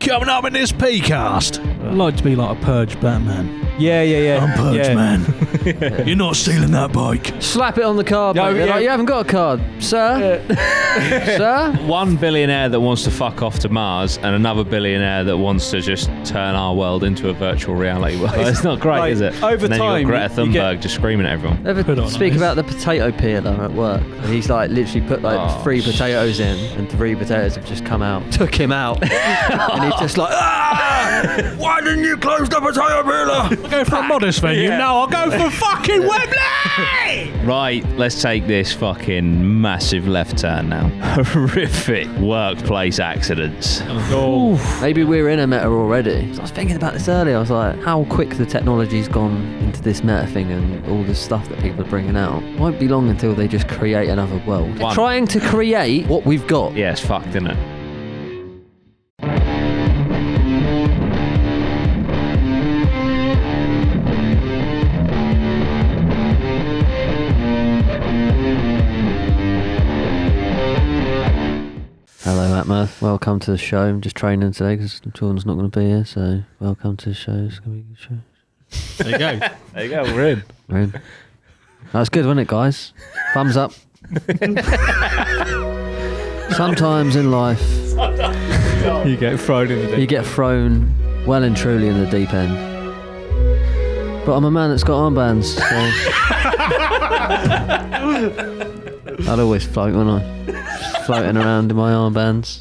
Coming up in this P-cast. I'd like to be like a Purge Batman. Yeah. I'm Purge Man. You're not stealing that bike. Slap it on the card, No, mate. They're yeah. like, you haven't got a card, sir. Sir? One billionaire that wants to fuck off to Mars and another billionaire that wants to just turn our world into a virtual reality world. It's not great, Like, is it? over and then time, you've got Greta you get- Thunberg just screaming at everyone. Ever Put on speak ice. about the potato peeler at work? He's like literally put like 3 potatoes in, and 3 potatoes have just come out. Took him out, and he's just like, Why didn't you close the potato peeler? I'll go for a modest venue. No, I'll go for fucking Wembley! Right, let's take this fucking massive left turn now. Horrific workplace accidents. maybe we're in a meta already. I was thinking about this earlier. I was like, how quick the technology's gone into this meta thing and all the stuff that people are bringing out. Won't be long until they just create another world. They're trying to create what we've got. Yeah, it's fucked, isn't it? Hello, APMA. Welcome to the show. I'm just training today because Jordan's not going to be here, so welcome to the show. It's going to be a good show. There you go. There you go, we're in. We're in. That's good, wasn't it, guys? Thumbs up. Sometimes in life, You get thrown in the you deep. get thrown well and truly in the deep end. But I'm a man that's got armbands, so I'd always float, wouldn't I? Just floating around in my armbands.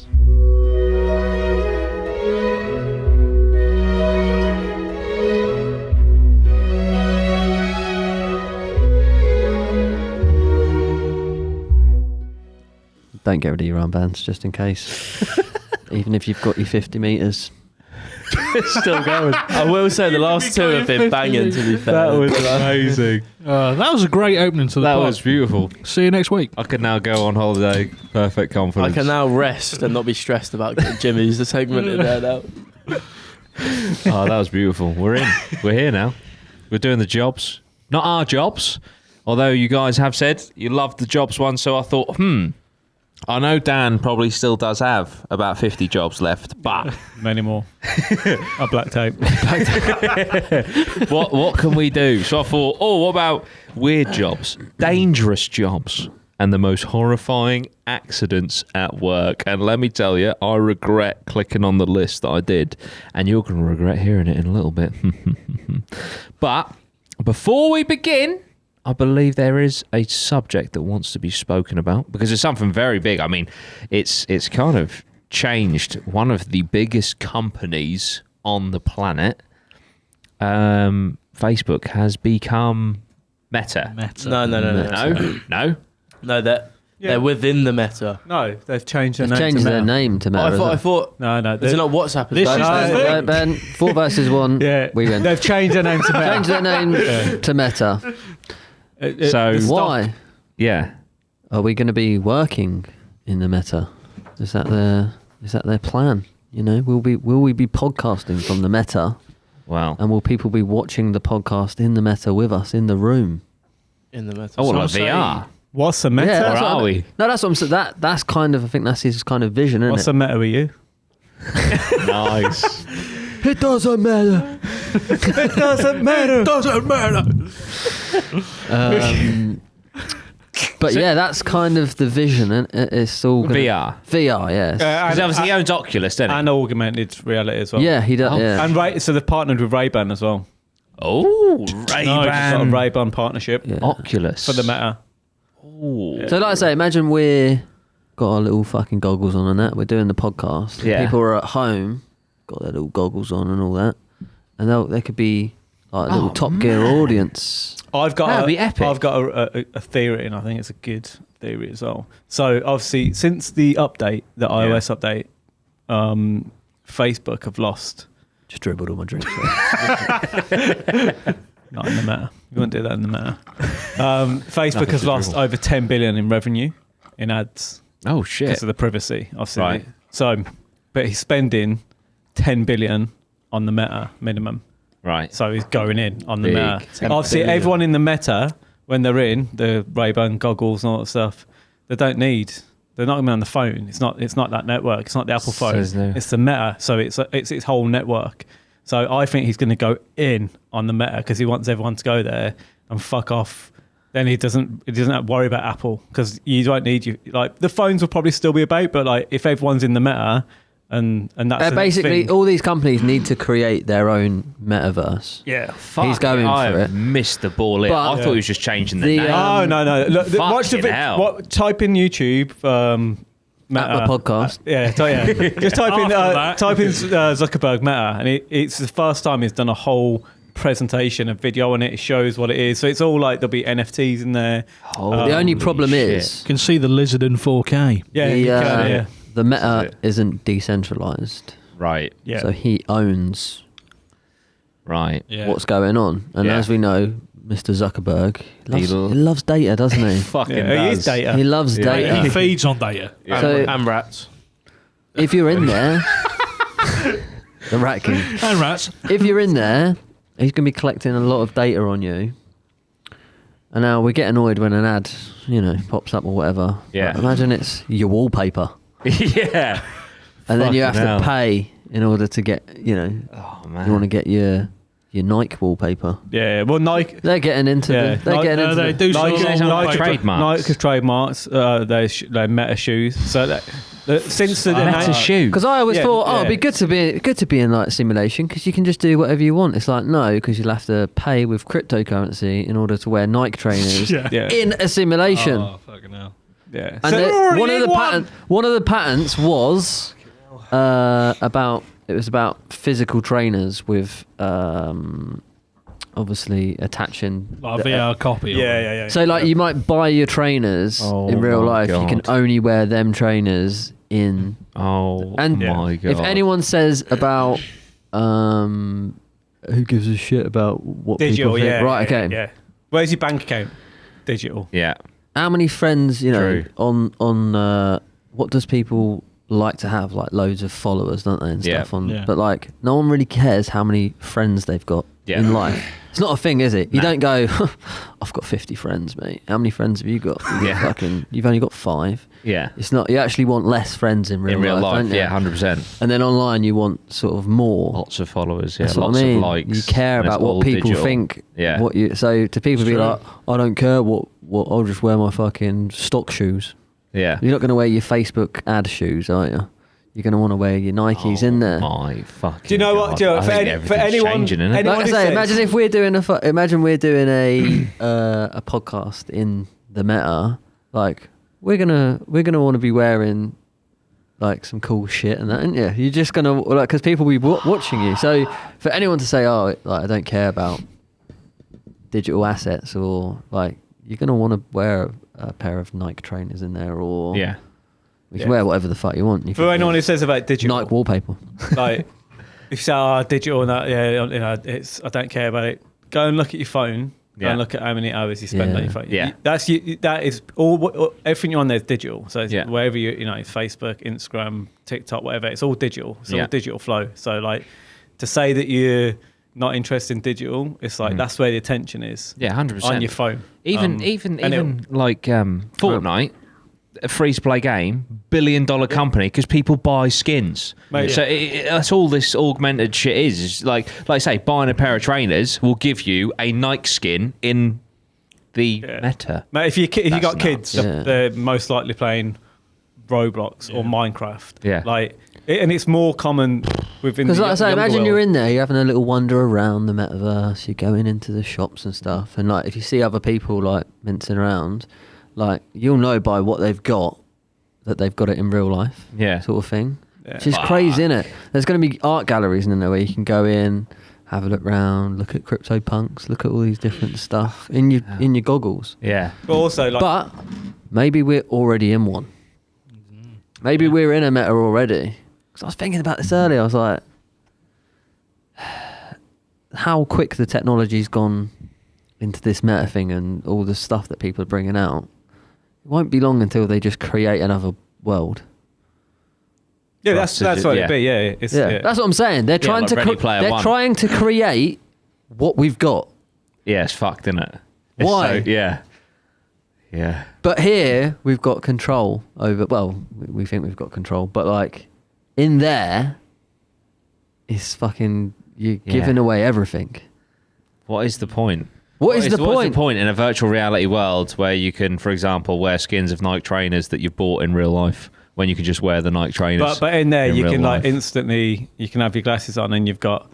Don't get rid of your armbands, just in case. Even if you've got your 50 metres. It's still going. I will say the last 2 have been banging, to be fair. That was amazing. That was a great opening to the That pod. was beautiful. See you next week. I could now go on holiday. Perfect confidence. I can now rest and not be stressed about getting Jimmy's the segment in there now. Oh, that was beautiful. We're in. We're here now. We're doing the jobs. Not our jobs. Although you guys have said you loved the jobs one, so I thought, I know Dan probably still does have about 50 jobs left, but Many more. A black tape. what can we do? So I thought, what about weird jobs, dangerous jobs, and the most horrifying accidents at work? And let me tell you, I regret clicking on the list that I did, and you're going to regret hearing it in a little bit. But before we begin, I believe there is a subject that wants to be spoken about because it's something very big. I mean, it's kind of changed one of the biggest companies on the planet. Facebook has become Meta. No. No, they're within the meta. No, they've changed their They've name changed to their Meta. name to Meta. I thought. No. Is it not WhatsApp? This is the thing. Ben, 4 versus 1. Yeah, We win. They've changed their name to Meta. Changed their name to Meta. So Why? yeah, Are we going to be working in the Meta? Is that their plan? You know, will we be podcasting from the Meta, well, and will people be watching the podcast in the Meta with us in the room? In the meta. oh, So like I'll say- VR. What's the Meta? Yeah, Or that's what are I- we? No, that's what I'm saying. That's kind of, I think that's his kind of vision, isn't What's it? the Meta with you? Nice. It doesn't matter. It doesn't matter. Doesn't matter. But yeah, that's kind of the vision, and it's all gonna, VR. VR, yes. Because obviously he owns Oculus, doesn't he? And augmented reality as well. Yeah, he does. Oh, Yeah. And so they've partnered with Ray-Ban as well. Oh, No, just got a Ray-Ban partnership Yeah. Oculus for the Meta. Ooh. So like I say, imagine we're got our little fucking goggles on and that. We're doing the podcast. Yeah. People are at home, got their little goggles on and all that, and they could be like a little Top Gear audience. I've got That'd be epic. I've got a theory, and I think it's a good theory as well. So obviously, since the update, the iOS update, Facebook have lost. Just dribbled all my drinks. Not in the Meta. You wouldn't do that in the Meta. Facebook Nothing has to lost dribble. over 10 billion in revenue in ads Oh shit. because of the privacy, obviously. Right. So, but he's spending 10 billion on the Meta minimum. Right. So he's going in on the Big. Meta. 10 Obviously, billion. everyone in the Meta, when they're in the Ray-Ban goggles and all that stuff, they don't need They're not going to be on the phone. It's not that network. It's not the Apple phone. Says no. It's the Meta. So it's its whole network. So I think he's going to go in on the Meta because he wants everyone to go there and fuck off. Then he doesn't have to worry about Apple because you don't need you. Like the phones will probably still be about, but like if everyone's in the Meta and that's the basically thing. all these companies need to create their own metaverse. Yeah. He's going I for have it. missed the ball here. But- I thought he was just changing the The, name. Oh no! Look, watch the Fucking hell. type in YouTube. Meta. APMA podcast. Just type in After that. Zuckerberg Meta, and it's the first time he's done a whole presentation, a video on it. It shows what it is. So it's all like there'll be NFTs in there. The only problem shit. is You can see the lizard in 4K. Yeah, the, you can, yeah. the Meta isn't decentralized. Right. Yeah. So he owns Right. Yeah. what's going on. And Yeah. as we know, Mr. Zuckerberg he He loves data, doesn't he? Fucking Yeah, he is does. data. He loves Yeah. He data. feeds on data. So And rats. if you're in there, the Rat King. And rats. If you're in there, he's going to be collecting a lot of data on you. And now we get annoyed when an ad, pops up or whatever. Yeah. But imagine it's your wallpaper. Yeah. And then you have Fucking hell. to pay in order to get, Oh you man. want to get your Nike wallpaper. Yeah, well, Nike. They're getting into Yeah. the. They're getting into they the, do sort Nike, of Nike, trademarks. Nike's trademarks. They Meta shoes. So since the Meta shoe. Because I always Yeah, thought, yeah. it'd be good to be in like simulation because you can just do whatever you want. It's like no, because you'll have to pay with cryptocurrency in order to wear Nike trainers Yeah. Yeah. in a simulation. Oh, fucking hell. Yeah. And So- one of the patents was about physical trainers with obviously attaching. Like a VR copy. yeah. So like you might buy your trainers Oh in real my life. You can God. only wear them trainers in. Oh And my god. If anyone says about who gives a shit about what digital, people think, yeah. right? yeah, Okay. Yeah. Where's your bank account? Digital. Yeah. How many friends True. on what does people like to have, like loads of followers, don't they, and Yeah. stuff on? Yeah. But like no one really cares how many friends they've got Yeah. in life. It's not a thing, is it? You No. don't go, I've got 50 friends, mate. How many friends have you got? Yeah. You've only got 5. Yeah. It's not. You actually want less friends in real life, don't you? yeah, 100%. And then online, you want sort of more. Lots of followers, yeah, That's what lots I mean. of likes. You care and it's about what all people digital. think. Yeah. What you so to people It's be true. like, I don't care what I'll just wear my fucking stock shoes. Yeah. You're not going to wear your Facebook ad shoes, are you? You're going to want to wear your Nikes in there. My fucking. Do you know what, God. Joe? I For think any- for everything's anyone- changing, isn't it? anyone- Like I who say, says- imagine if we're doing a podcast in the Meta. Like we're gonna want to be wearing like some cool shit and that, aren't you? You're just gonna like because people will be watching you. So for anyone to say, oh, like I don't care about digital assets or like you're gonna want to wear a pair of Nike trainers in there or Yeah. you can Yeah. wear whatever the fuck you want. You For can anyone who says about digital, Nike wallpaper. like if you say digital and that, it's I don't care about it. Go and look at your phone. Go Yeah. and look at how many hours you spend Yeah. on your phone. Yeah. That is all. Everything you're on there is digital. So it's Yeah. wherever Facebook, Instagram, TikTok, whatever, it's all digital. It's Yeah. all digital flow. So like to say that you're not interested in digital, it's like that's where the attention is. Yeah, 100%. On your phone. Even and like Fortnite, a free-to-play game, billion-dollar company because people buy skins. Mate, So that's all this augmented shit is like I say, buying a pair of trainers will give you a Nike skin in the Yeah. meta. Mate, if you That's got nuts. kids, Yeah. they're most likely playing Roblox or Minecraft. Yeah. And it's more common within. Because the like I say, younger imagine you're world. in there, you're having a little wander around the metaverse, you're going into the shops and stuff, and like if you see other people like mincing around, like you'll know by what they've got that they've got it in real life, Yeah. sort of thing. Yeah. Which is crazy, isn't it? There's going to be art galleries in there where you can go in, have a look round, look at CryptoPunks, look at all these different stuff in your goggles. Yeah. But also, like, But maybe we're already in one. Maybe we're in a meta already. Because I was thinking about this earlier. I was like, how quick the technology's gone into this meta thing and all the stuff that people are bringing out. It won't be long until they just create another world. yeah, that's what it'd be. Yeah, it's, Yeah, that's what I'm saying. They're trying like to Ready Player One. trying to create what we've got. Yeah, it's fucked, isn't it? Why? Yeah. Yeah. But here we've got control over. Well, we think we've got control, but like in there, it's fucking you're giving away everything. What is the point? What is the point? What's the point in a virtual reality world where you can, for example, wear skins of Nike trainers that you've bought in real life when you can just wear the Nike trainers? But in there, you real can like life? instantly, you can have your glasses on, and you've got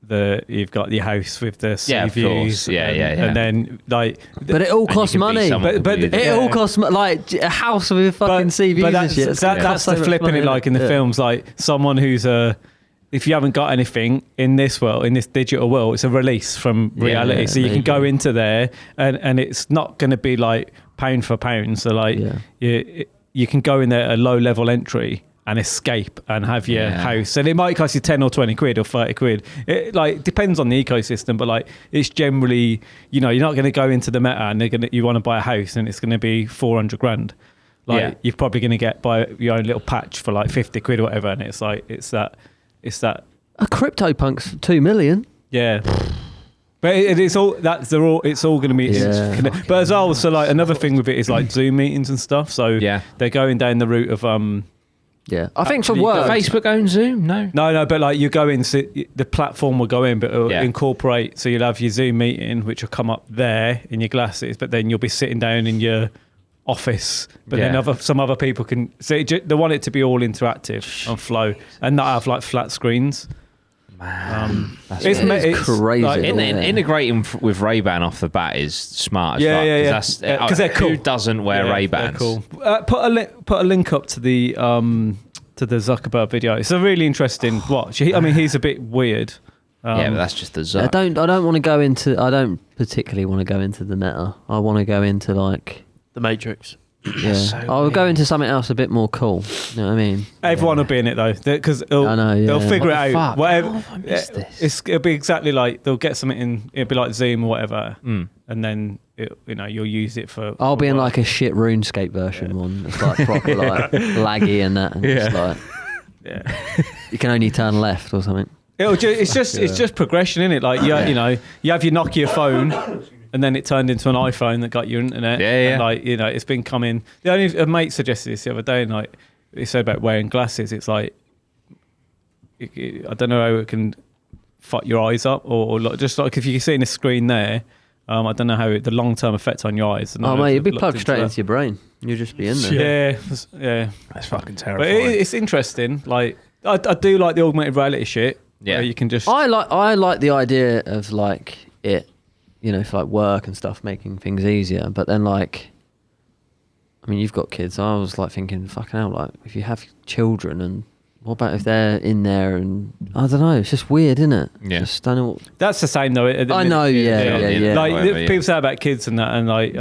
your house with the sea Yeah, of views. course. Yeah, and, yeah. And then like, But it all And you costs can be money. someone But completely it It all costs like a house with fucking CVs and that's, shit. It's that, gonna that's cost so the much flipping money, it like in the innit? films, like someone who's if you haven't got anything in this world, in this digital world, it's a release from reality. yeah, so you there can you go go. into there and it's not going to be like pound for pound. So like you can go in there at a low level entry and escape and have your house, and it might cost you 10 or 20 quid or 30 quid. It like depends on the ecosystem, but like it's generally, you know, you're not going to go into the meta and you want to buy a house and it's going to be 400 grand. Like you're probably going to buy your own little patch for like 50 quid or whatever, and it's that A CryptoPunk's 2 million. yeah. But it's all it's all going to be Yeah. but as well, so like another thing with it is like Zoom meetings and stuff, so they're going down the route of Yeah, I think for Actually, work. Facebook owns Zoom? No, but like you go in, so the platform will go in, but it'll incorporate. So you'll have your Zoom meeting, which will come up there in your glasses, but then you'll be sitting down in your office. But then some other people can. So they want it to be all interactive and flow, and not have like flat screens. It's crazy. Like, integrating with Ray-Ban off the bat is smart as fuck. Yeah. Because they're cool. Who doesn't wear Ray-Bans? Cool. Put a link up to the Zuckerberg video. It's a really interesting watch. I mean, he's a bit weird. Yeah, but that's just the Zuck. I don't want to go into. I don't particularly want to go into the meta. I want to go into like The Matrix. yeah. I'll go into something else a bit more cool. You know what I mean? Everyone will be in it though, because I know, yeah. they'll figure What the it out. fuck? Whatever, How have I missed this? it'll be exactly like they'll get something in. It'll be like Zoom or whatever, and then you'll use it for. I'll be in work. like a shit RuneScape version one. It's like proper like laggy and that, and it's like you can only turn left or something. It's just progression, isn't it? Like you have your Nokia phone. And then it turned into an iPhone that got your internet. And like, it's been coming. A mate suggested this the other day, and like he said about wearing glasses. It's like I don't know how it can fuck your eyes up, or just like if you're seeing a screen there. I don't know how the long term effect on your eyes. Oh mate, you'd be plugged straight into your brain. You'd just be in there. Yeah. That's fucking But terrifying. it's interesting. Like I do like the augmented reality shit. Yeah, where you can just. I like the idea of like it. For like work and stuff, making things easier. But then like, I mean, you've got kids. I was like thinking, fucking hell, like if you have children, and what about if they're in there and I don't know, it's just weird, isn't it? Yeah. Just don't know. That's the same though. I know, yeah. Like Whatever, people say about kids and that, and like,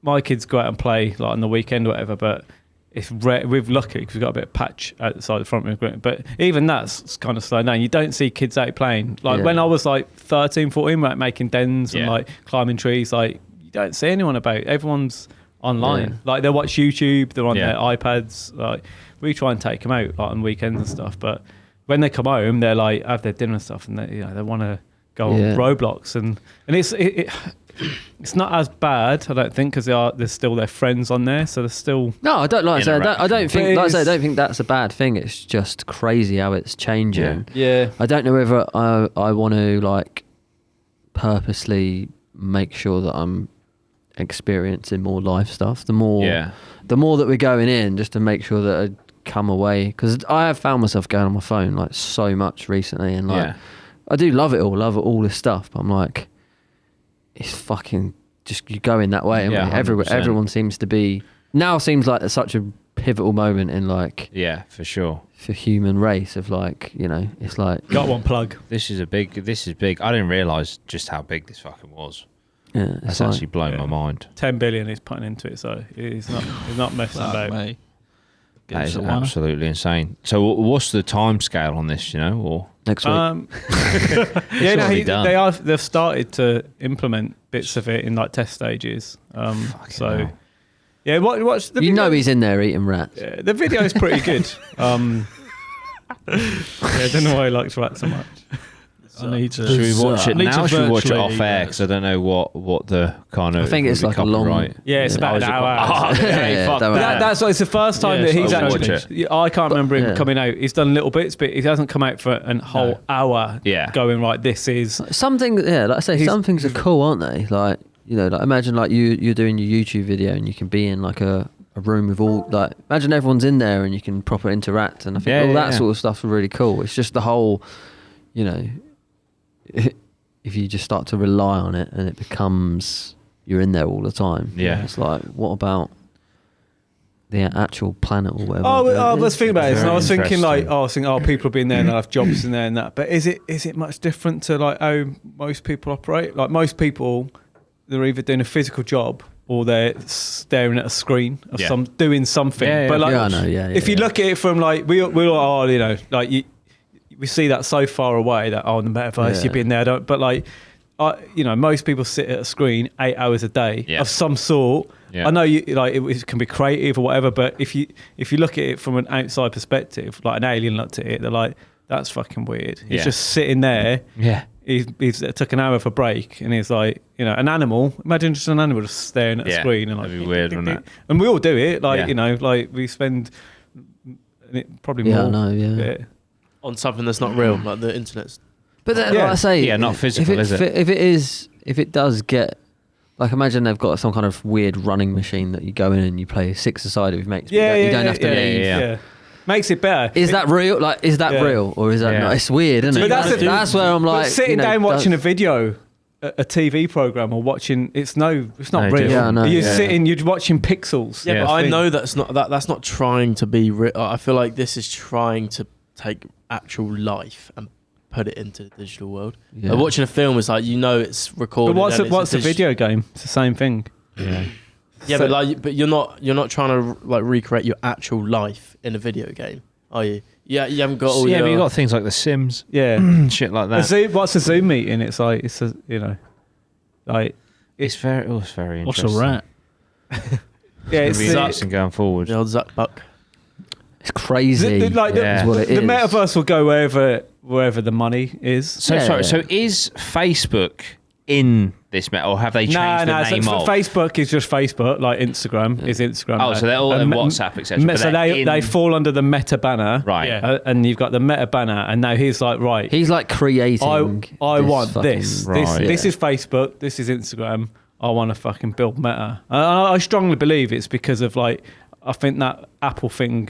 my kids go out and play like on the weekend or whatever, but it's rare. We're lucky because we've got a bit of patch outside the front room. But even that's kind of slowed down. You don't see kids out playing. Like when I was like 13, 14, like making dens and like climbing trees, like you don't see anyone about. Everyone's online. Yeah. Like they watch YouTube, they're on their iPads. Like we try and take them out like on weekends and stuff. But when they come home, they're like have their dinner and stuff, and they want to go on Roblox and it's not as bad, I don't think, because there's still their friends on there, so there's still. No, I don't like. I don't think. But Like I say, I don't think that's a bad thing. It's just crazy how it's changing. Yeah. I don't know whether I want to like purposely make sure that I'm experiencing more live stuff. The more that we're going in, just to make sure that I come away, because I have found myself going on my phone like so much recently, and like I do love all this stuff, but I'm like, it's fucking just you go in that way. Everyone seems to be now seems like such a pivotal moment in like for sure for human race of like it's like Got one plug. This is big. I didn't realise just how big this fucking was. it's That's like, actually blown my mind. 10 billion he's putting into it, so he's not messing about. Mate. That is absolutely insane. So what's the time scale on this, or next week. already done. They've started to implement bits of it in like test stages. So hell. yeah, watch the video. he's in there eating rats. Yeah, the video is pretty good. I don't know why he likes rats so much. I need to. Should we watch it I need now? to Should we watch it virtually- off air? Because I don't know what the kind of. I think it's would be like a long. copyright. Yeah, it's about an hour. Yeah, Fuck don't that. worry. That's why it's the first time Yeah, that he's I'll watch actually. I can't remember him yeah. coming out. He's done little bits, but he hasn't come out for a whole hour. Yeah. Going right. This is. Something, yeah, like I say, some things are cool, aren't they? Like, you know, like imagine like you're doing your YouTube video and you can be in like a room with all, like, imagine everyone's in there and you can proper interact, and I think all that sort of stuff's really cool. It's just the whole, you know, if you just start to rely on it and it becomes, you're in there all the time. Yeah. It's like, what about the actual planet or whatever? I was thinking about it, and I Very was thinking like, interesting. I was thinking, people will be in there and they'll have jobs in there and that. But is it much different to like how most people operate? Like most people, they're either doing a physical job or they're staring at a screen of doing something. Yeah, yeah. But like, Yeah, I know, yeah, if you look at it from like we all are, you know, like we see that so far away that in the metaverse you'd be in there. But like, you know, most people sit at a screen 8 hours a day of some sort. Yeah. I know you like it can be creative or whatever, but if you look at it from an outside perspective, like an alien looked at it, they're like, that's fucking weird. He's Yeah. just sitting there. Yeah. He's took an hour for break, and he's like, you know, an animal. Imagine just an animal just staring at a Yeah, screen, and like, that'd be weird, wouldn't it? And we all do it, like Yeah. you know, like we spend probably Yeah, more. I know, yeah. On something that's not real, like the internet's. But then, Yeah. like I say, Yeah, not physical, is it? If it does get, like, imagine they've got some kind of weird running machine that you go in and you play 6-a-side with your mates. But you don't have to leave. yeah. Makes it better. Is that real? Like, is that Yeah. real, or is that Yeah. not? It's weird, isn't But it? That's where I'm like, but sitting you know, down watching a don't- video, a TV program, or watching it's not No, real. different. Yeah, I know. You're Yeah. sitting, you're watching pixels. Yeah, Yeah. but I Thing. know that's not trying to be real. I feel like this is trying to take actual life and put it into the digital world. Yeah. Like watching a film is like, you know, it's But recorded. what's and the video game? It's the same thing. Yeah. Yeah, So- but you're not trying to like recreate your actual life in a video game, are you? Yeah, you haven't got all. Yeah, your, but you got things like The Sims, Yeah. shit like A that. Zoom, what's a Zoom meeting? It's like it's a, you know, like It's very What's interesting. a rat? yeah, It's it's be the, interesting going forward. the old Zuck Buck. It's crazy. like Yeah. is what it the is. metaverse will go wherever the money is. So Yeah, sorry. yeah. So is Facebook in this meta, or have they changed the name so of? Facebook is just Facebook, like Instagram is Instagram. Oh, so they're all in Me- WhatsApp, etc. but So they're in- they fall under the Meta banner, Right. Yeah. And you've got the Meta banner, and now he's like, right, He's like creating. I this want fucking- this. Right. This is Facebook. This is Instagram. I want to fucking build Meta. I strongly believe it's because of like, I think that Apple thing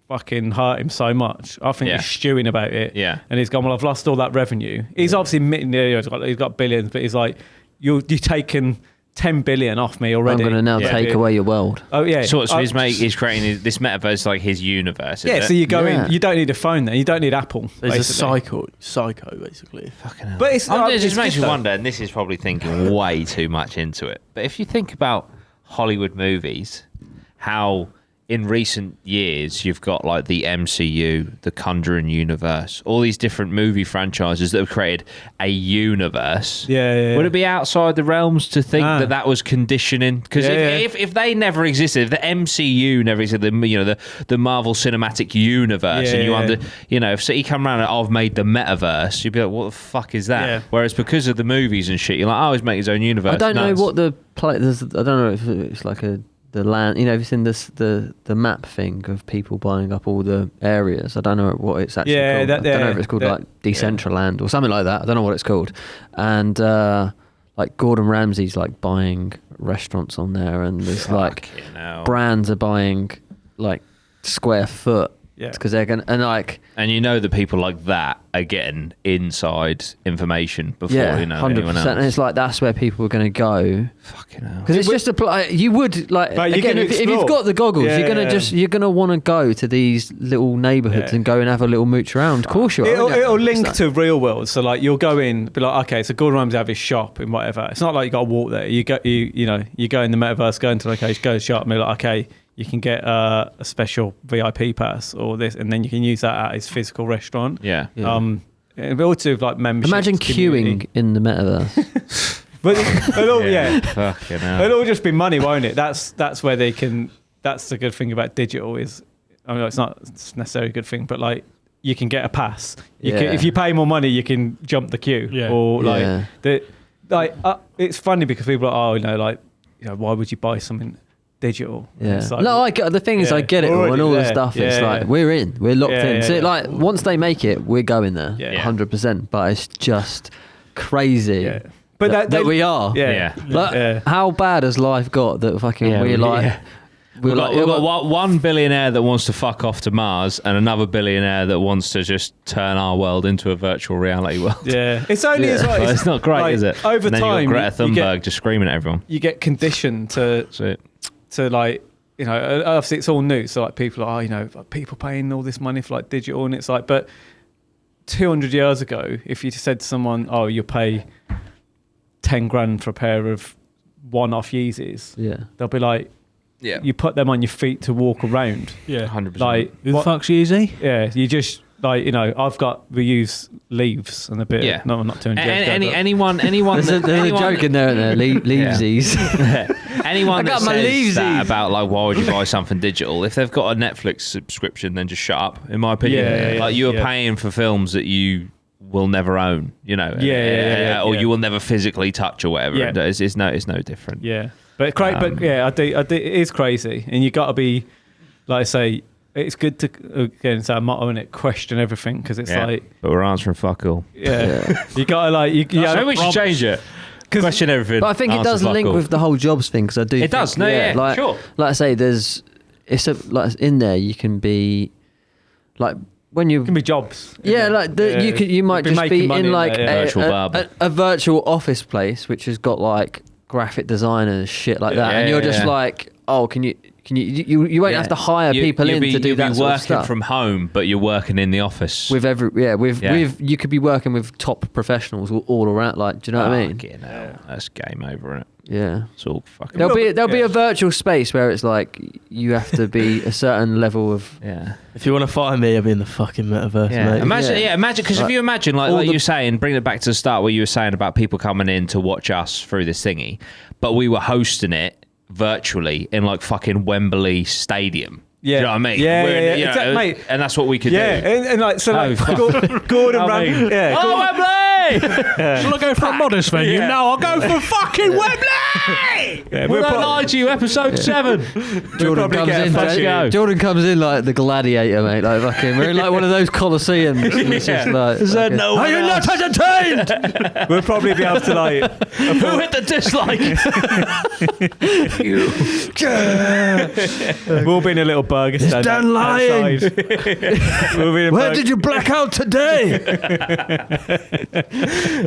fucking hurt him so much. I think Yeah. he's stewing about it. Yeah. And he's gone, well, I've lost all that revenue. He's obviously admitting he's got billions, but he's like, you're taking 10 billion off me I'm already. going to now Yeah. take away your world. Oh yeah. So his mate is creating this metaverse, like his universe. Yeah, is so it? you go Yeah. in. You don't need a phone then. You don't need Apple. There's a basically. psycho basically. Fucking hell. But it's it it's just makes good me though. wonder, and this is probably thinking way too much into it. But if you think about Hollywood movies, how in recent years you've got like the MCU, the Conjuring universe, all these different movie franchises that have created a universe. Yeah. Would it be outside the realms to think Ah. that was conditioning? Because Yeah, if they never existed, if the MCU never existed, the Marvel Cinematic Universe, Yeah, and you yeah. under, if City come around and I've made the metaverse, you'd be like, what the fuck is that? Yeah. Whereas because of the movies and shit, you're like, oh, he's making his own universe. I don't know Nuts. what the play. I don't know if it's like the land. You know, if it's in the map thing of people buying up all the areas. I don't know what it's actually Yeah, called. that- I don't know yeah, if it's called that- like Decentraland or something like that. I don't know what it's called. And like Gordon Ramsay's like buying restaurants on there, and there's like Fucking hell. brands are buying like square foot. Yeah. Because they're gonna, and like, And that people like that are getting inside information before yeah, anyone 100%. And else. it's like that's where people are gonna go. Fucking hell. Because it's just you would like But you're again gonna if you've explore. got the goggles, Yeah, you're gonna want to go to these little neighbourhoods Yeah. and go and have a little mooch around. Of course you are. It'll It's link like- to real world. So like you'll go in, be like, okay, so Gordon Ramsay have his shop and whatever. It's not like you got to walk there. You go in the metaverse, go into location, go to the shop, and be like, okay, you can get a special VIP pass or this, and then you can use that at his physical restaurant. Yeah. Yeah. It'll be all to like membership. Imagine queuing in the metaverse. But it'll, yeah. Fucking hell. It'll all just be money, won't it? That's where they can. That's the good thing about digital is, I mean, it's not necessarily a good thing, but like you can get a pass. Yeah. If you pay more money, you can jump the queue. Yeah. Or like Yeah. it's funny because people are, why would you buy something digital? Yeah. It's like, No, the thing is, I get it we're all and already all the there. stuff. It's Yeah, like yeah. we're locked Yeah, in. yeah, So yeah. like once they make it, we're going there, Yeah. 100%. But it's just crazy. yeah. But that we are. Yeah. Like, Yeah. how bad has life got that fucking we're like? yeah. We're We've got one billionaire that wants to fuck off to Mars and another billionaire that wants to just turn our world into a virtual reality world. Yeah. It's only as well. Well, it's not great, like, is it? Over and then time, you've got Greta you Thunberg just screaming at everyone. you get conditioned to That's it. like, obviously it's all new. So like people are, like, people paying all this money for like digital, and it's like, but 200 years ago, if you said to someone, oh, you'll pay 10 grand for a pair of one-off Yeezys, Yeah. they'll be like, Yeah. you put them on your feet to walk around. Yeah. 100%. Like, Who the fuck's easy? yeah, you just like, I've got reuse leaves and a bit. Yeah. No, I'm not doing Anyone There's a joke in there, isn't there? Leavesies. anyone I got that my says leavesies. that about like why would you buy something digital if they've got a Netflix subscription, then just shut up. In my opinion, Yeah, like you are yeah. paying for films that you will never own, or yeah. you will never physically touch or whatever. Yeah. It's no different. Yeah, but but yeah, I do. It is crazy, and you got to be, like I say, it's good to again. It's our motto, and it question everything because it's Yeah. like, But we're answering fuck all. Yeah. you got to like, Maybe we should change it. Question everything. But I think it answer does fuck link all. with the whole jobs thing because I do. It does. No, yeah, like, sure. Like I say, like in there you can be, like when you it can be jobs. yeah, like you might You'd just be making money in like there, yeah. Virtual barber. a virtual office place which has got like graphic designers shit like that, Yeah, and you're yeah, just yeah. like, oh, you won't have to hire people in to do that be sort of working stuff. from home, but you're working in the office. With you could be working with top professionals all around. Like, do you know what I mean? Fucking hell. That's game over, isn't it? Yeah. It's all fucking. There'll be a virtual space where it's like you have to be a certain level of. Yeah. If you want to find me, I'll be in the fucking metaverse, mate. Imagine, because if you imagine, like all you were saying, bring it back to the start where you were saying about people coming in to watch us through this thingy, but we were hosting it virtually in like fucking Wembley Stadium. Yeah. Do you know what I mean? Yeah, We're- yeah. Exactly, mate. And that's what we could Yeah, do. and like so, like Gordon I Ramsay. mean- Yeah, Oh, Wembley! Shall I go for a modest venue? Yeah. No, I'll go for fucking Wembley! yeah, We we'll don't pro- lie to you, episode 7. Jordan probably comes get a in. fucking- go. Jordan comes in like the gladiator, mate. Like fucking, we're in like one of those Colosseums. And it's just like, Is there fucking, no are one you else? not entertained? we'll probably be able to like. Who hit the dislike? We'll be in a little burger stand. Dan lying. outside. We'll be in a Where burger- did you black out today?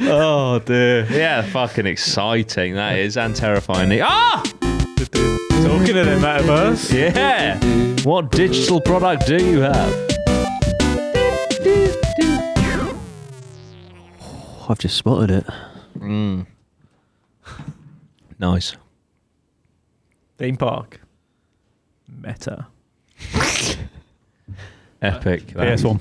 Oh dear. Yeah, fucking exciting that is, and terrifying. Ah! Talking of the metaverse. Yeah. What digital product do you have? I've just spotted it. Nice. Theme park. Meta. Epic. PS1.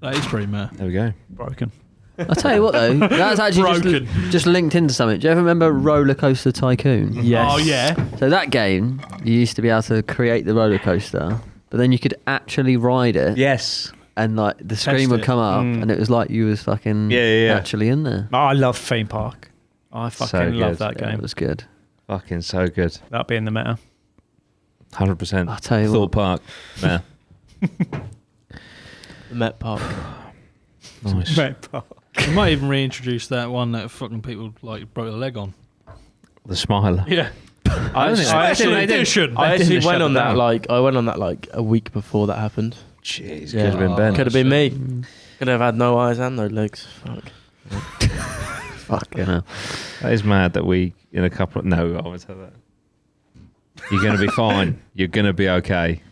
That is pretty mad. There we go. Broken. I'll tell you what though, that's actually Broken. just linked into something. Do you ever remember Roller Coaster Tycoon? Yes. Oh, yeah. So that game, you used to be able to create the roller coaster, but then you could actually ride it, Yes. and like the screen would it. come up, and it was like you was fucking Yeah. actually in there. Oh, I love theme park. I fucking love good. that Yeah, game. it was good. Fucking so good. That being the meta. 100%. I'll tell you Thought what. Park. Yeah. The Met Park. Nice. Meta park. We might even reintroduce that one that fucking people like broke their leg on. The Smiler. Yeah. I don't think they- Special they did. edition. I didn't actually shut went on it that down. like a week before that happened. Jeez, Yeah. could have been Ben. Could have been me. Could have had no eyes and no legs. Fuck. Fucking hell. That is mad that we, in a couple of... No, I won't say that. You're going to be fine. You're going to be okay.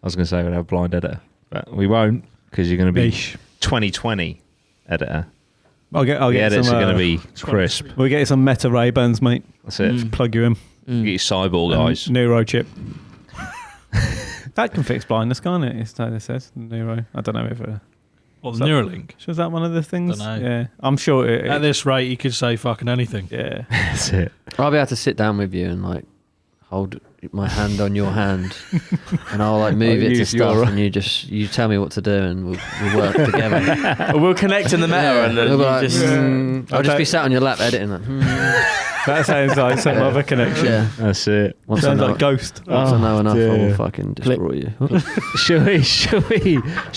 I was going to say we'd have a blind editor, but we won't because you're going to be Niche. 2020 editor. I'll get The edits some. are going to be crisp. We'll get you some Meta Ray-Bans, mate. That's it. Plug you in. Get your cyborg eyes. Neuro chip. That can fix blindness, can't it? It's how it says. Neuro. I don't know if. What, the Neuralink? Was that one of the things? Dunno. Yeah, I'm sure. At this rate, you could say fucking anything. Yeah. That's it. I'll be able to sit down with you and like hold my hand on your hand, and I'll like move it to use stuff, your- and you tell me what to do, and we'll work together. We'll connect in the meta, and then We'll be you like, just. I'll just be sat on your lap editing. Like, That sounds like some other connection. yeah. That's it. Once I Sounds know, like Ghost. once I know enough, I dear. will fucking destroy you. Should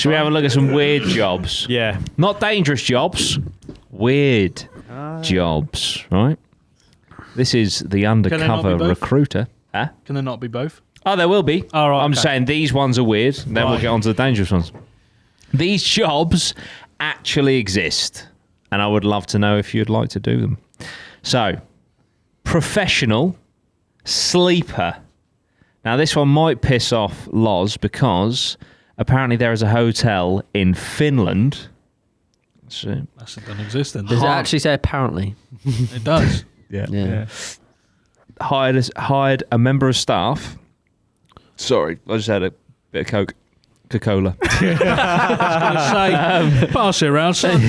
we have a look at some weird jobs? Yeah. Not dangerous jobs, weird jobs, right? This is the they not be undercover both? recruiter. Huh? Can there not be both? Oh, there will be. Oh, right, I'm okay. saying these ones are weird. Then we'll Right. get on to the dangerous ones. These jobs actually exist, and I would love to know if you'd like to do them. So, professional sleeper. Now, this one might piss off Loz because apparently there is a hotel in Finland. So, That doesn't exist then. Does it actually say apparently? It does. Yeah. hired a member of staff. Sorry, I just had a bit of Coca-Cola. Say, pass it around, son.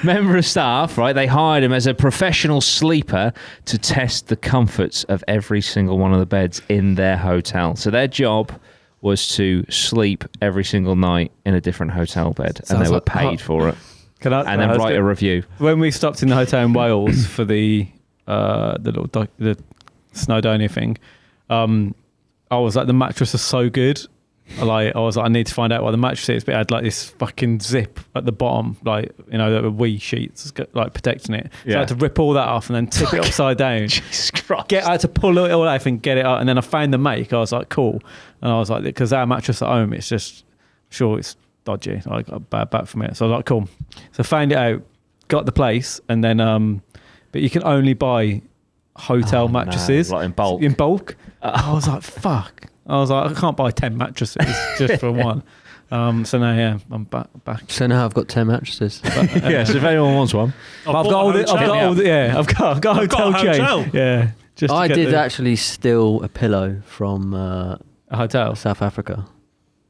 Member of staff, right? They hired him as a professional sleeper to test the comforts of every single one of the beds in their hotel. So their job was to sleep every single night in a different hotel bed, and Sounds they were like- paid for it. Can I, And then write a review. When we stopped in the hotel in Wales for the the Snowdonia thing, I was like, the mattress is so good. Like, I was like, I need to find out what the mattress is, but it had like this fucking zip at the bottom, like, you know, the wee sheets like protecting it. So I had to rip all that off and then tip it upside down. Jesus Christ. I had to pull it all out and get it out, and then I found the make. I was like, cool, and I was like, because our mattress at home, it's just sure it's dodgy, like a bad back from it. So I was like, cool. So I found it out, got the place, and then but you can only buy hotel mattresses like in bulk. In bulk. I was like, fuck. I was like, I can't buy 10 mattresses just for one. So now, yeah, I'm back. So now I've got 10 mattresses. Yeah, so if anyone wants one. I've got all the, I've got a hotel chain. Yeah, just to I get did the- actually steal a pillow from a hotel. South Africa.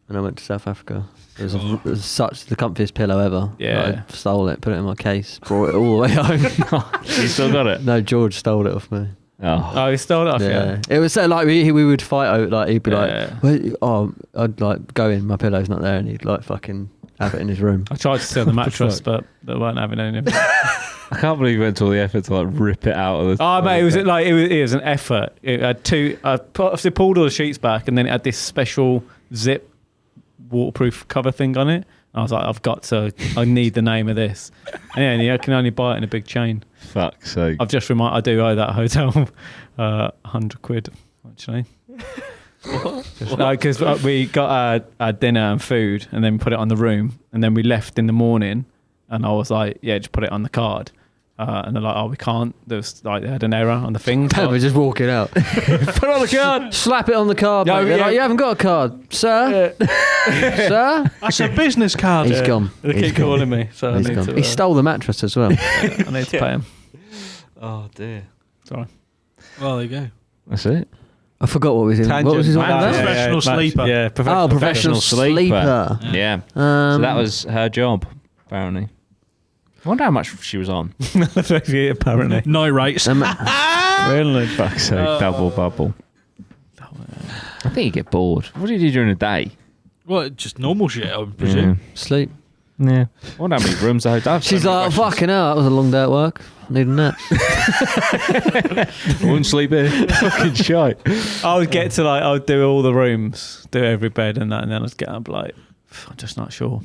When I went to South Africa. It was such the comfiest pillow ever. Yeah. I stole it, put it in my case, brought it all the way home. You still got it? No, George stole it off me. Oh. Oh, you stole it off, Yeah. It was so like we would fight out, like he'd be Yeah. like, "Where, I'd like go in, my pillow's not there," and he'd like fucking have it in his room. I tried to steal the mattress, but they weren't having any of it. I can't believe you went to all the effort to like rip it out of the. Oh, mate, it was an effort. It had two. I pulled all the sheets back, and then it had this special zip waterproof cover thing on it. I was like, I need the name of this. And yeah, I can only buy it in a big chain. Fuck's sake. I've just I do owe that hotel £100, actually. Because we got our dinner and food, and then put it on the room, and then we left in the morning, and I was like, yeah, just put it on the card. And they're like, oh, we can't. There was like, they had an error on the thing. So We're just walking out. put it on the card. Slap it on the card, Yeah, mate. They're yeah. like, you haven't got a card, sir. Sir, That's a business card. he's gone. They He's keep gone. calling me, so He's I need gone. to. He stole the mattress as well. I need to pay him. Oh dear. Sorry. Well, there you go. That's it. I forgot what was in. What was his one? Tangent. there? Professional sleeper. Yeah, Oh, professional sleeper. Yeah. So that Um, was her job, apparently. I wonder how much she was on. apparently. No rates. Really? Fuck's sake, double bubble. I think you get bored. What do you do during the day? Well, just normal shit, I would presume. sleep. Yeah. I wonder how many rooms the hotel. She's like, fucking hell, that was a long day at work. Need a nap. I wouldn't sleep here. Fucking shite. I would get to I would do all the rooms, do every bed and that, and then I'd get up like, I'm just not sure.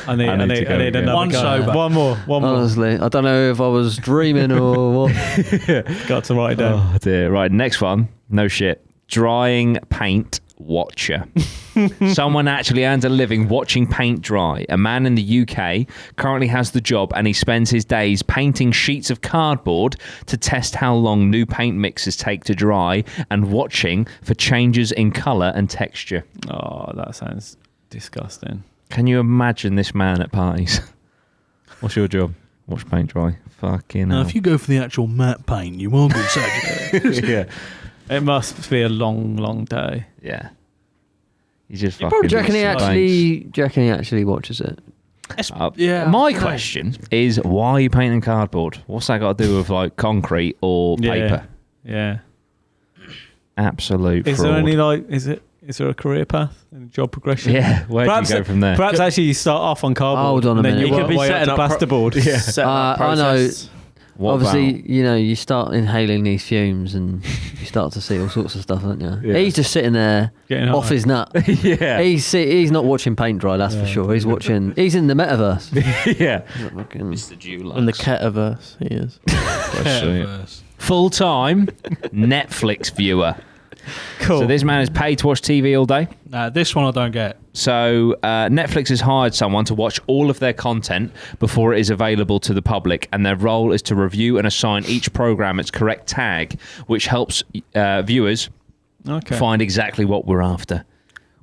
I need to go again. another One go. sober. One more. Honestly, I don't know if I was dreaming or what. Got to write it down. Oh dear. Right, next one. No shit. Drying paint watcher. Someone actually earns a living watching paint dry. A man in the UK currently has the job, and he spends his days painting sheets of cardboard to test how long new paint mixes take to dry, and watching for changes in colour and texture. Oh, that sounds disgusting. Can you imagine this man at parties? What's your job? Watch paint dry. Fucking Now, hell. if you go for the actual matte paint, you won't be sad. Yeah. It must be a long, long day. Yeah. You just You fucking... Do you reckon he actually watches it? Yeah. My question is, why are you painting cardboard? What's that got to do with like concrete or paper? Yeah. Absolute Is fraud. there any is there a career path and job progression? Yeah, where do you go from there? Perhaps actually you start off on cardboard. Hold on a and then minute. you You work could way up to plasterboard. Yeah. Setting up I know. process. What Obviously, about- you start inhaling these fumes and you start to see all sorts of stuff, don't you? Yeah. He's just sitting there Getting off high. his nut. yeah. He's not watching paint dry, that's for sure. He's watching. He's in the metaverse. yeah. Fucking- Mr. Dulux. In the Metaverse, he is. Full-time Netflix viewer. Cool. So this man is paid to watch TV all day. Nah, this one I don't get. So Netflix has hired someone to watch all of their content before it is available to the public, and their role is to review and assign each program its correct tag, which helps viewers find exactly what we're after.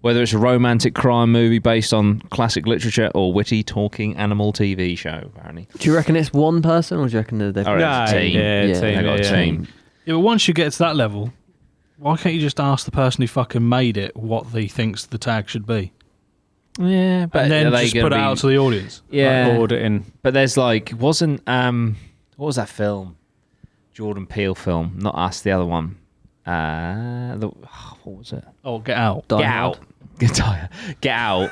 Whether it's a romantic crime movie based on classic literature or witty talking animal TV show, apparently. Do you reckon it's one person, or do you reckon they're All right, it's a team. Yeah, Yeah. team. They got a yeah. team. Yeah, but once you get to that level, why can't you just ask the person who fucking made it what he thinks the tag should be? Yeah, but And then are they just gonna put it be- out to the audience. Yeah, Like auditing. but there's like wasn't what was that film? Jordan Peele film, not Us, the other one. What was it? Oh, get out. Die Get Hard. Out. Get Out.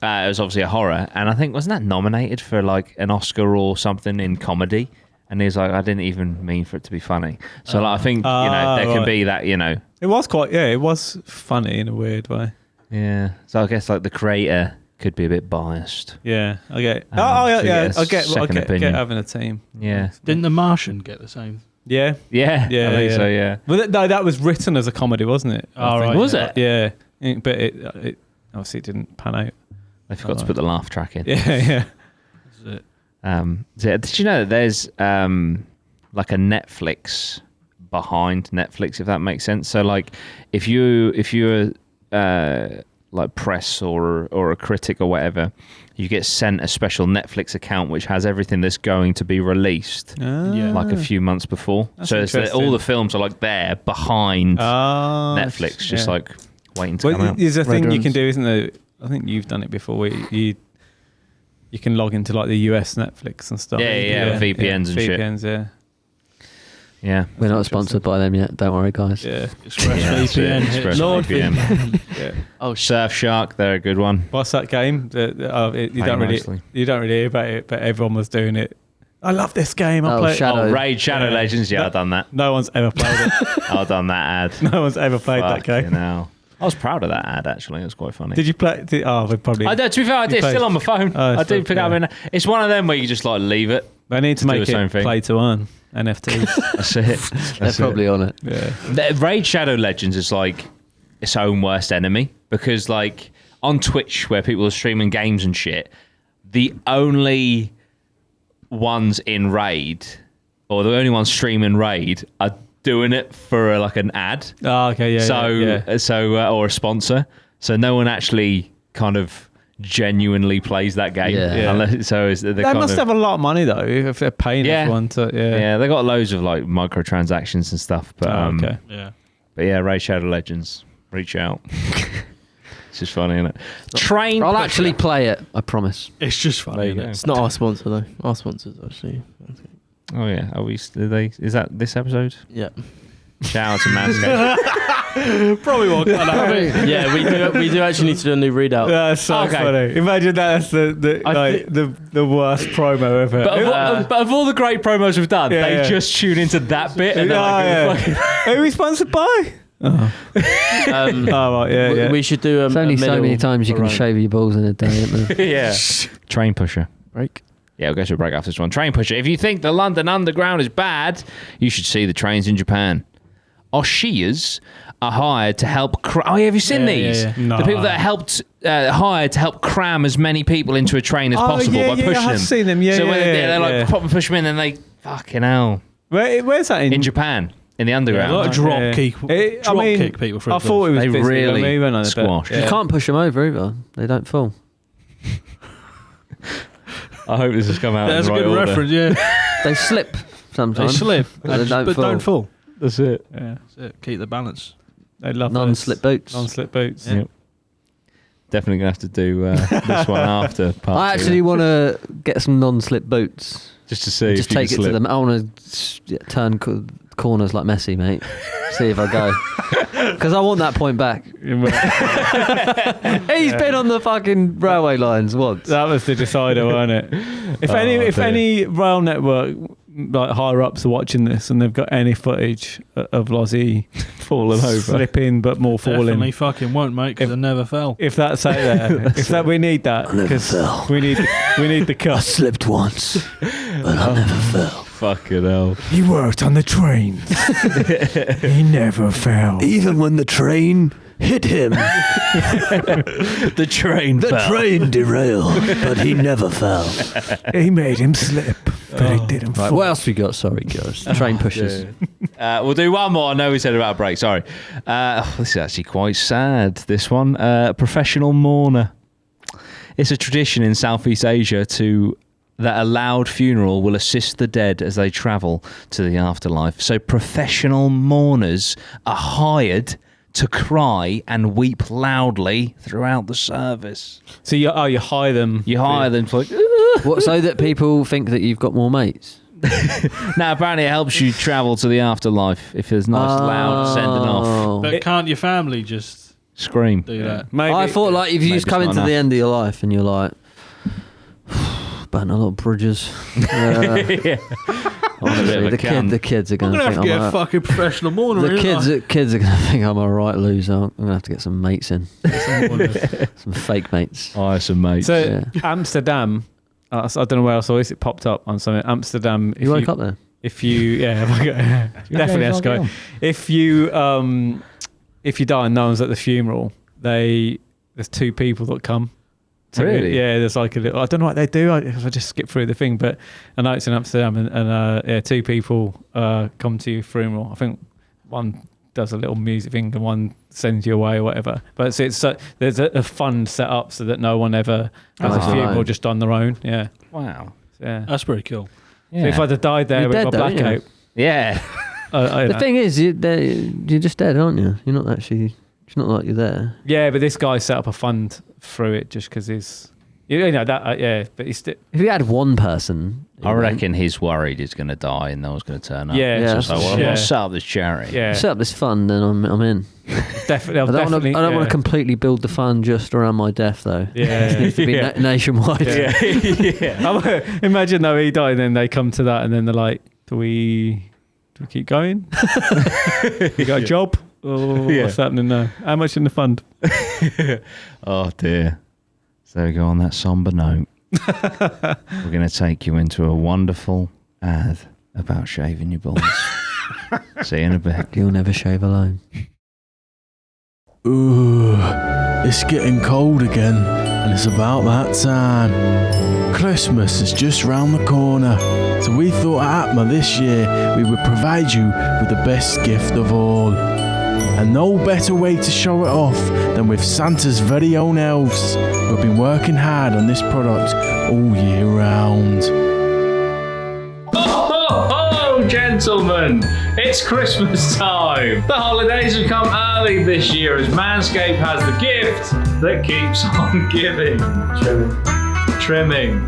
It was obviously a horror, and I think wasn't that nominated for like an Oscar or something in comedy? And he was like, I didn't even mean for it to be funny. So like, I think there can right. be that, It was it was funny in a weird way. yeah. So I guess like the creator could be a bit biased. Yeah, I get. So you get a I get second opinion. having a team. Yeah. Didn't The Martian get the same? Yeah, Yeah. Yeah, I think yeah. so. Yeah. well, no, that was written as a comedy, wasn't it? I Oh, think. right, Was yeah. it? Yeah, but it obviously it didn't pan out. They forgot to put the laugh track in. Yeah, yeah. Is it? So did you know that there's like a Netflix behind Netflix, if that makes sense? So like if you're like press or a critic or whatever, you get sent a special Netflix account which has everything that's going to be released Yeah. like a few months before. That's So it's interesting. all the films are like there behind Netflix, just yeah. like waiting to come Well, out. there's a thing you Red can do, isn't there? I think you've done it before. Where you can log into like the US Netflix and stuff. Yeah, VPNs and shit. VPNs, yeah. Yeah. We're not sponsored by them yet. Don't worry, guys. Yeah. ExpressVPN. Express Lord VPN. Yeah. Oh, shit. Surfshark, they're a good one. What's that game? You don't mostly. really hear about it, but everyone was doing it. I love this game. I Oh, play it. Shadow. Oh, Raid Shadow Yeah. Legends. Yeah, No- I've done that. No one's ever played it. I've done that ad. No one's ever played that Fucking game. hell. I was proud of that ad, actually. It was quite funny. Did you play? We probably. I do, to be fair, I did. You It's still played- on my phone. Oh, I it's do still- pick up. yeah. It's one of them where you just like leave it. They need to do make the same it thing. play to earn NFTs. That's it. They're That's probably on it. yeah. The Raid Shadow Legends is like its own worst enemy because, like, on Twitch where people are streaming games and shit, the only ones in Raid or the only ones streaming Raid are doing it for like an ad. Oh, okay. Yeah. Or a sponsor. So no one actually kind of genuinely plays that game. Yeah. Yeah. Unless, so it's, they're They kind must of, have a lot of money though if they're paying Yeah. everyone to. Yeah. yeah, they got loads of like microtransactions and stuff. But Oh, okay. Yeah. but yeah, Raid Shadow Legends, reach out. It's just funny, isn't it? Train. I'll pusher. actually play it. I promise. It's just There funny. you Isn't go. it? It's not our sponsor, though. Our sponsor's actually. Oh yeah, are we? Is that this episode? Yeah. Shout out to Manscaped. Probably won't cut out. Yeah, we do actually need to do a new readout. That's so Okay. funny. Imagine that's I the worst promo ever. But of all the great promos we've done, Yeah, they yeah. just tune into that bit and they're like, Who are we sponsored by? Um, Oh, right, yeah. We should do There's only so many times you can shave shave your balls in a day, isn't there? yeah. Train pusher. break. Yeah, we'll go to a break after this one. Train pusher. If you think the London Underground is bad, you should see the trains in Japan. Oshias are hired to help. Oh, yeah, have you seen these? yeah. No. The people that helped hired to help cram as many people into a train as possible by pushing I have them. seen them. Yeah, so when yeah, they're like yeah. pop and push them in, and they fucking hell Where's that in? in Japan in the underground. Like drop Yeah. kick, I mean, kick people through. I the thought it was They busy, really but maybe not, squashed. but, yeah. You can't push them over either. They don't fall. I hope this has come out. That's in a the good right order. reference. Yeah, They slip they sometimes. slip, But they don't but fall. don't fall. That's it. Yeah. That's it. Keep the balance. They love Non-slip boots. Non-slip boots. Yep. Definitely gonna have to do this one after part I two. actually want to get some non-slip boots. just to see. Just if you take can it to slip. them. I want to turn corners like Messi, mate. See if I go. Because I want that point back. He's been on the fucking railway lines once. That was the decider, wasn't it? If any rail network like higher ups are watching this and they've got any footage of Lozzie falling over, slipping but more falling, Definitely fucking won't, mate, because I never fell. if that's out there, if that we need that, because we need the cut. Slipped once, but I never fell. Fucking hell. He worked on the train. He never fell. Even when the train hit him. The train The fell. train derailed, but he never fell. He made him slip, but he didn't Right, fall. what else we got? Sorry, girls. Train pushers. We'll do one more. I know we said about a break. Sorry. This is actually quite sad, this one. Professional mourner. It's a tradition in Southeast Asia that a loud funeral will assist the dead as they travel to the afterlife. So professional mourners are hired to cry and weep loudly throughout the service. So you hire them. You hire them to like, What, so that people think that you've got more mates? now apparently it helps you travel to the afterlife if there's nice loud sending off. But can't your family just Scream. do that? Maybe, I thought like if you Maybe just come it's into not the enough. end of your life and you're like, burnt a lot of bridges. Honestly, the kids are I'm going going to have think to get I'm a a, fucking professional mourner. the ain't kids are going to think I'm a right loser. I'm going to have to get some mates in, I? some fake mates. Oh, some mates. So Yeah. Amsterdam. I don't know where I saw this. It popped up on something. Amsterdam. You woke up there? If you definitely has to go. If you die and no one's at the funeral, there's two people that come. Really? Yeah, there's like a little. I don't know what they do. I just skip through the thing, but I know it's in Amsterdam, and two people come to your funeral. I think one does a little music thing, and one sends you away or whatever. But there's a fund set up so that no one ever has a funeral just on their own. Yeah, Wow. yeah. That's pretty cool. Yeah. So if I'd have died there You're with dead my though, aren't you? blackout, Yeah. The thing is, you're just dead, aren't you? You're not actually. It's not like you're there. yeah, but this guy set up a fund through it just because he's, that yeah, but he's still, If you had one person, I reckon he's worried he's going to die and no one's going to turn up. Yeah, Yeah, It's just like, well, I'm yeah. going to set up this charity. yeah, set up this fund, then I'm in. definitely. I don't want to completely build the fund just around my death, though. Yeah, It needs to be yeah. nationwide. Yeah. Imagine though he died and then they come to that and then they're like, do we keep going? You got a job? Or what's happening now? How much in the fund? Oh, dear. So we go on that somber note. We're going to take you into a wonderful ad about shaving your balls. See you in a bit. You'll never shave alone. Ooh, it's getting cold again, and it's about that time. Christmas is just round the corner, so we thought at APMA this year we would provide you with the best gift of all. And no better way to show it off than with Santa's very own elves, who have been working hard on this product all year round. Oh, gentlemen, it's Christmas time. The holidays have come early this year as Manscaped has the gift that keeps on giving. Trimming.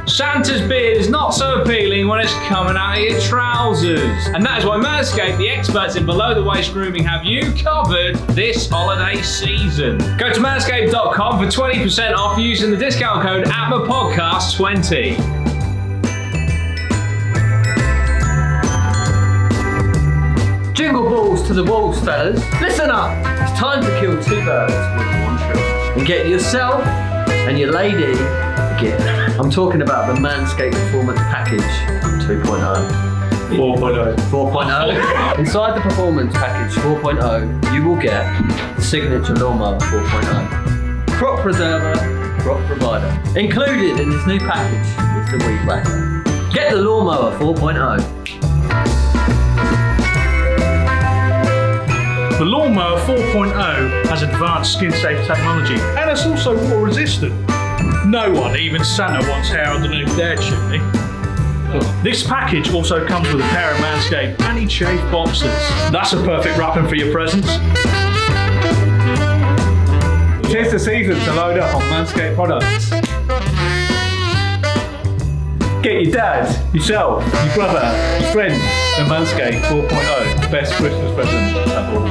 Santa's beard is not so appealing when it's coming out of your trousers. And that is why Manscaped, the experts in below the waist grooming, have you covered this holiday season. Go to manscaped.com for 20% off using the discount code APMAPodcast20. Jingle balls to the walls, fellas. Listen up. It's time to kill two birds with one stone. And get yourself and your lady a gift. I'm talking about the Manscaped Performance Package 2.0. 4.0. Inside the Performance Package 4.0, you will get the Signature Lawnmower 4.0. Crop Preserver, Crop Provider. Included in this new package is the Weed Whacker. Get the Lawnmower 4.0. The Lawnmower 4.0 has advanced skin-safe technology and it's also water-resistant. No one, even Santa, wants hair underneath their chimney. This package also comes with a pair of Manscaped anti-chafe boxers. That's a perfect wrapping for your presents. Tis the season to load up on Manscaped products. Get your dad, yourself, your brother, your friends, the Manscaped 4.0. Best Christmas present of all.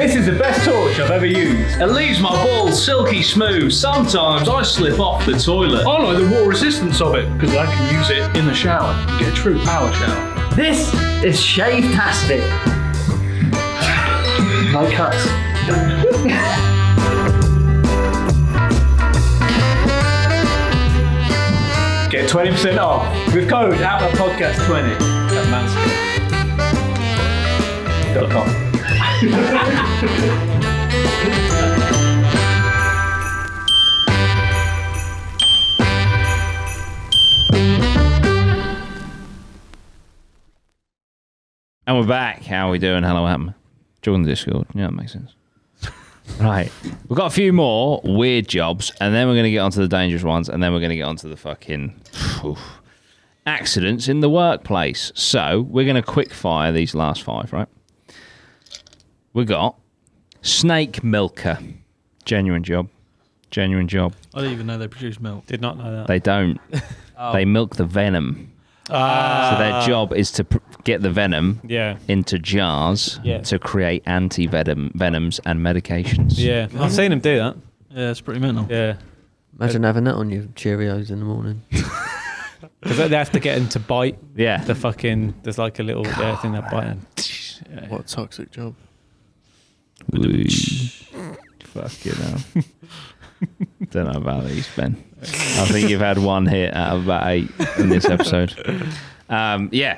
This is the best torch I've ever used. It leaves my balls silky smooth. Sometimes I slip off the toilet. I like the water resistance of it because I can use it in the shower and get a true power shower. This is shave-tastic. No cuts. Get 20% off with code APMAPodcast20 at Manscaped.com. And we're back. How are we doing? Hello, APMA. Join the Discord. Yeah, that makes sense. Right. We've got a few more weird jobs, and then we're going to get onto the dangerous ones, and then we're going to get onto the fucking accidents in the workplace. So we're going to quick fire these last 5, right? We got snake milker. Genuine job. Genuine job. I didn't even know they produce milk. Did not know that. They don't. They milk the venom. So their job is to get the venom into jars to create anti-venoms and medications. Yeah, I've seen them do that. Yeah, it's pretty mental. Yeah. Imagine having that on your Cheerios in the morning. Because they have to get them to bite. Yeah. The fucking, there's like a little thing that bite. What a toxic job. Fucking hell. Don't know about these, Ben. I think you've had one hit out of about 8 in this episode.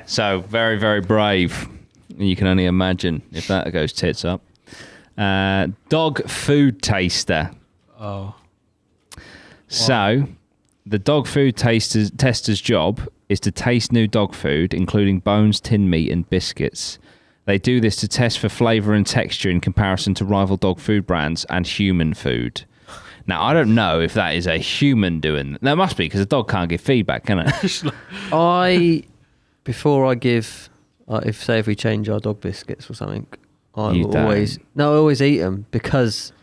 So very, very brave. You can only imagine if that goes tits up. Dog food taster. Oh. So, the dog food tester's job is to taste new dog food, including bones, tinned meat, and biscuits. They do this to test for flavour and texture in comparison to rival dog food brands and human food. Now, I don't know if that is a human doing that. There must be, because a dog can't give feedback, can it? Before I give, if we change our dog biscuits or something, I always eat them because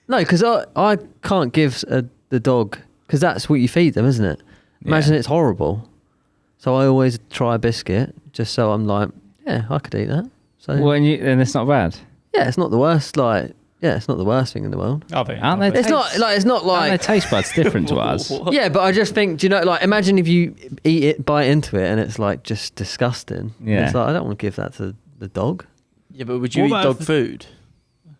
I can't give the dog, because that's what you feed them, isn't it? Imagine it's horrible. So I always try a biscuit just so I'm like, yeah, I could eat that. So and it's not bad. Yeah, it's not the worst. It's not the worst thing in the world. Aren't they? It's not like their taste buds different to ours. Yeah, but I just think, imagine if you bite into it and it's like just disgusting. Yeah. It's like, I don't want to give that to the dog. Yeah, but would you eat dog food?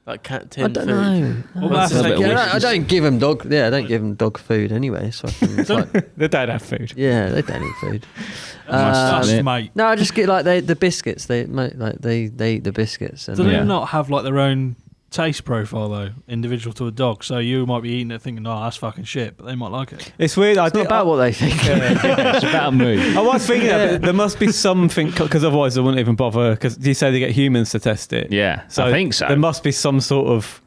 Like tinned I don't food? know. I don't give them dog. Yeah, I don't give them dog food anyway. So I can, it's like, they don't have food. Yeah, they don't eat food. Mate. No, I just get like the biscuits. They eat the biscuits. And Do they not have like their own taste profile though, individual to a dog? So you might be eating it thinking, "Oh, that's fucking shit," but they might like it. It's weird. It's not about what they think. It's about mood. I was thinking that, but there must be something, because otherwise they wouldn't even bother. Because you say they get humans to test it. Yeah, so I think so. There must be some sort of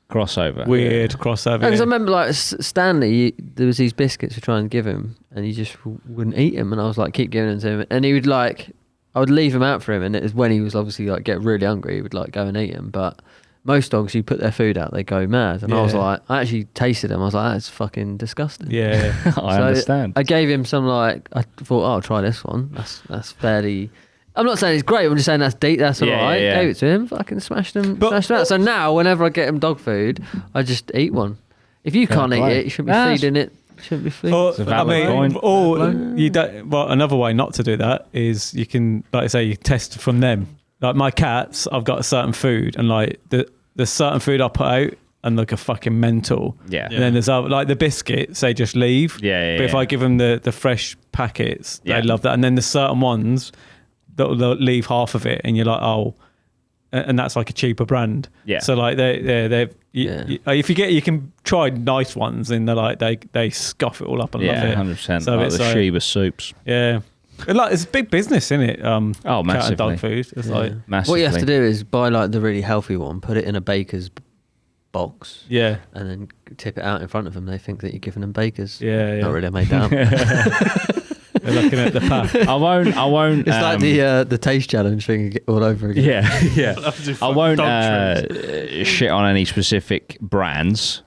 crossover. Weird crossover. Because I remember like Stanley, there was these biscuits we trying to give him, and he just wouldn't eat them, and I was like, keep giving them to him, and he would like, I would leave them out for him, and it was when he was obviously like get really hungry, he would like go and eat them, but. Most dogs, you put their food out, they go mad. And I was like, I actually tasted them. I was like, that's fucking disgusting. Yeah, I understand. I gave him some I thought, I'll try this one. That's fairly. I'm not saying it's great. I'm just saying that's deep. That's all right. Yeah. Gave it to him. Fucking smashed them out. So now, whenever I get him dog food, I just eat one. If you can't eat it, you shouldn't be feeding it. Shouldn't be feeding. It's a valid point. Or you don't. Well, another way not to do that is you can, like I say, you test from them. Like my cats, I've got a certain food, and like the certain food I put out and look a fucking mental. Yeah. And then there's other, like the biscuits, they just leave. Yeah. But if I give them the fresh packets, they love that. And then there's certain ones they'll leave half of it, and you're like, oh, and that's like a cheaper brand. Yeah. So like if you can try nice ones, and they're like they scoff it all up and love it. 100%. So like it's the like, Sheba soups. Yeah. It's a big business, isn't it? Massively. Cat and dog food. It's like Massively. What you have to do is buy like the really healthy one, put it in a baker's box, and then tip it out in front of them. They think that you're giving them bakers. Yeah. Not really, I made that up. They're looking at the pack. I won't. It's like the taste challenge thing all over again. Yeah. I won't shit on any specific brands,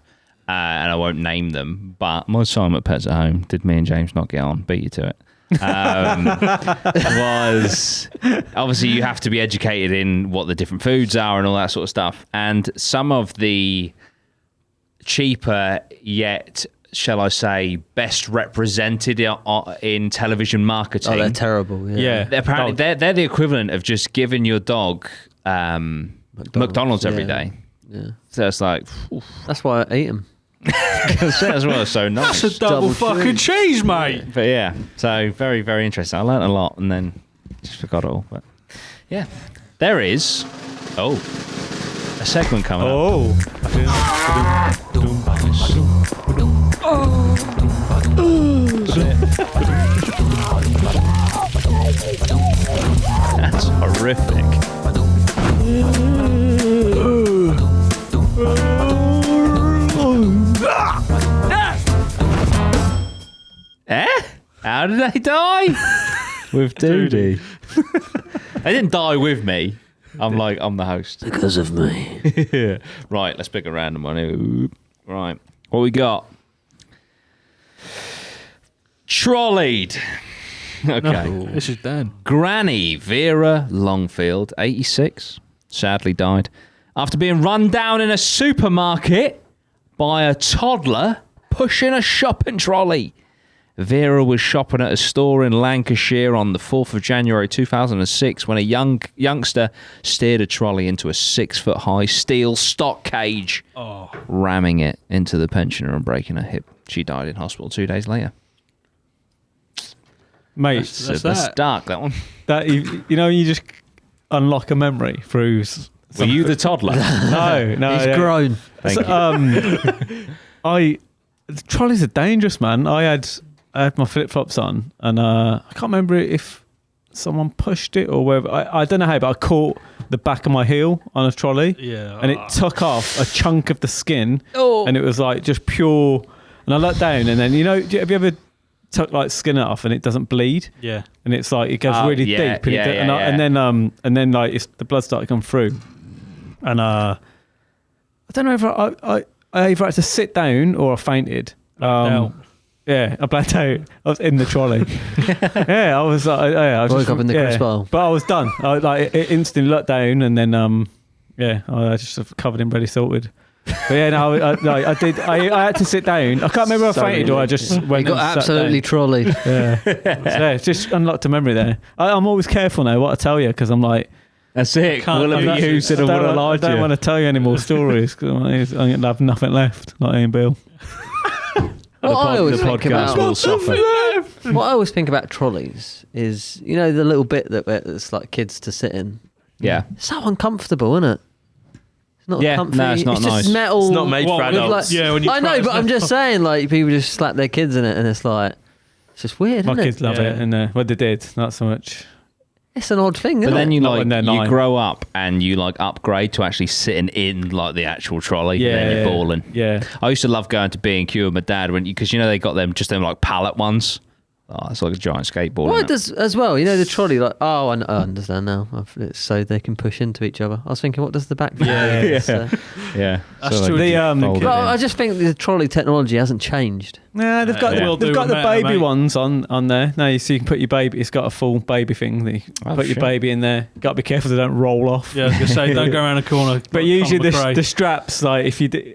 and I won't name them. But my time at Pets at Home did me and James not get on. Beat you to it. was obviously you have to be educated in what the different foods are and all that sort of stuff. And some of the cheaper yet, shall I say, best represented in television marketing. Oh, they're terrible. Yeah. Apparently, they're the equivalent of just giving your dog McDonald's every day. Yeah. So it's like, That's why I eat them. that's well, so nice. That's a double fucking cheese, mate. But yeah, so very, very interesting. I learnt a lot and then just forgot it all. But yeah, there is a segment coming up. That's horrific. How did they die? With Doody. They didn't die with me. I'm the host. Because of me. Right, let's pick a random one. Ooh. Right, what we got? Trolleyed. Okay. This is Dan. Granny Vera Longfield, 86, sadly died after being run down in a supermarket by a toddler pushing a shopping trolley. Vera was shopping at a store in Lancashire on the 4th of January 2006 when a youngster steered a trolley into a 6-foot-high steel stock cage, ramming it into the pensioner and breaking her hip. She died in hospital 2 days later. Mate, That's dark, that one. that you know, you just unlock a memory through. Were you the toddler? No. He's grown. Thank you. The trolleys are dangerous, man. I had my flip flops on, and I can't remember if someone pushed it or whether I don't know how, but I caught the back of my heel on a trolley, and it took off a chunk of the skin, and it was like just pure. And I looked down, and then have you ever took like skin off and it doesn't bleed? Yeah. And it's like it goes really deep, and then like the blood started to come through, and I don't know if I either had to sit down or I fainted. Yeah, I blacked out. I was in the trolley. I was like, I woke up in the crisp bowl. But I was done. I instantly looked down, and then I just covered in ready salted. But yeah, no, I did. I had to sit down. I can't remember if I fainted or I just went. You got absolutely trolleyed. Yeah, just unlocked a memory there. I'm always careful now what I tell you, because I'm like, that's it. Will it be used in a would have lied to you? I don't want to tell you any more stories because I'm going to have nothing left, like Ian Bill. What I always think about will suffer. What I always think about trolleys is, the little bit that's like kids to sit in. Yeah. It's so uncomfortable, isn't it? It's not comfy. No, it's not it's nice. Just metal. It's not made for adults. When you I know, but I'm just saying, like, people just slap their kids in it, and it's like, it's just weird, My isn't kids it? love it, and well, they did, not so much. It's an odd thing, isn't But then it? you grow up and you upgrade to actually sitting in like the actual trolley. Yeah, and then you're balling. Yeah. I used to love going to B&Q with my dad because they got them like pallet ones. Oh, it's like a giant skateboard. Well, it does as well. The trolley, like, I understand now. It's so they can push into each other. I was thinking, what does the back do? Yeah. That's so true. Well, I just think the trolley technology hasn't changed. Yeah, they've got the baby ones on there. No, so you can put your baby. It's got a full baby thing. Put your baby in there. Got to be careful they don't roll off. Yeah, I was gonna say don't go around a corner. But usually the straps, like if you do,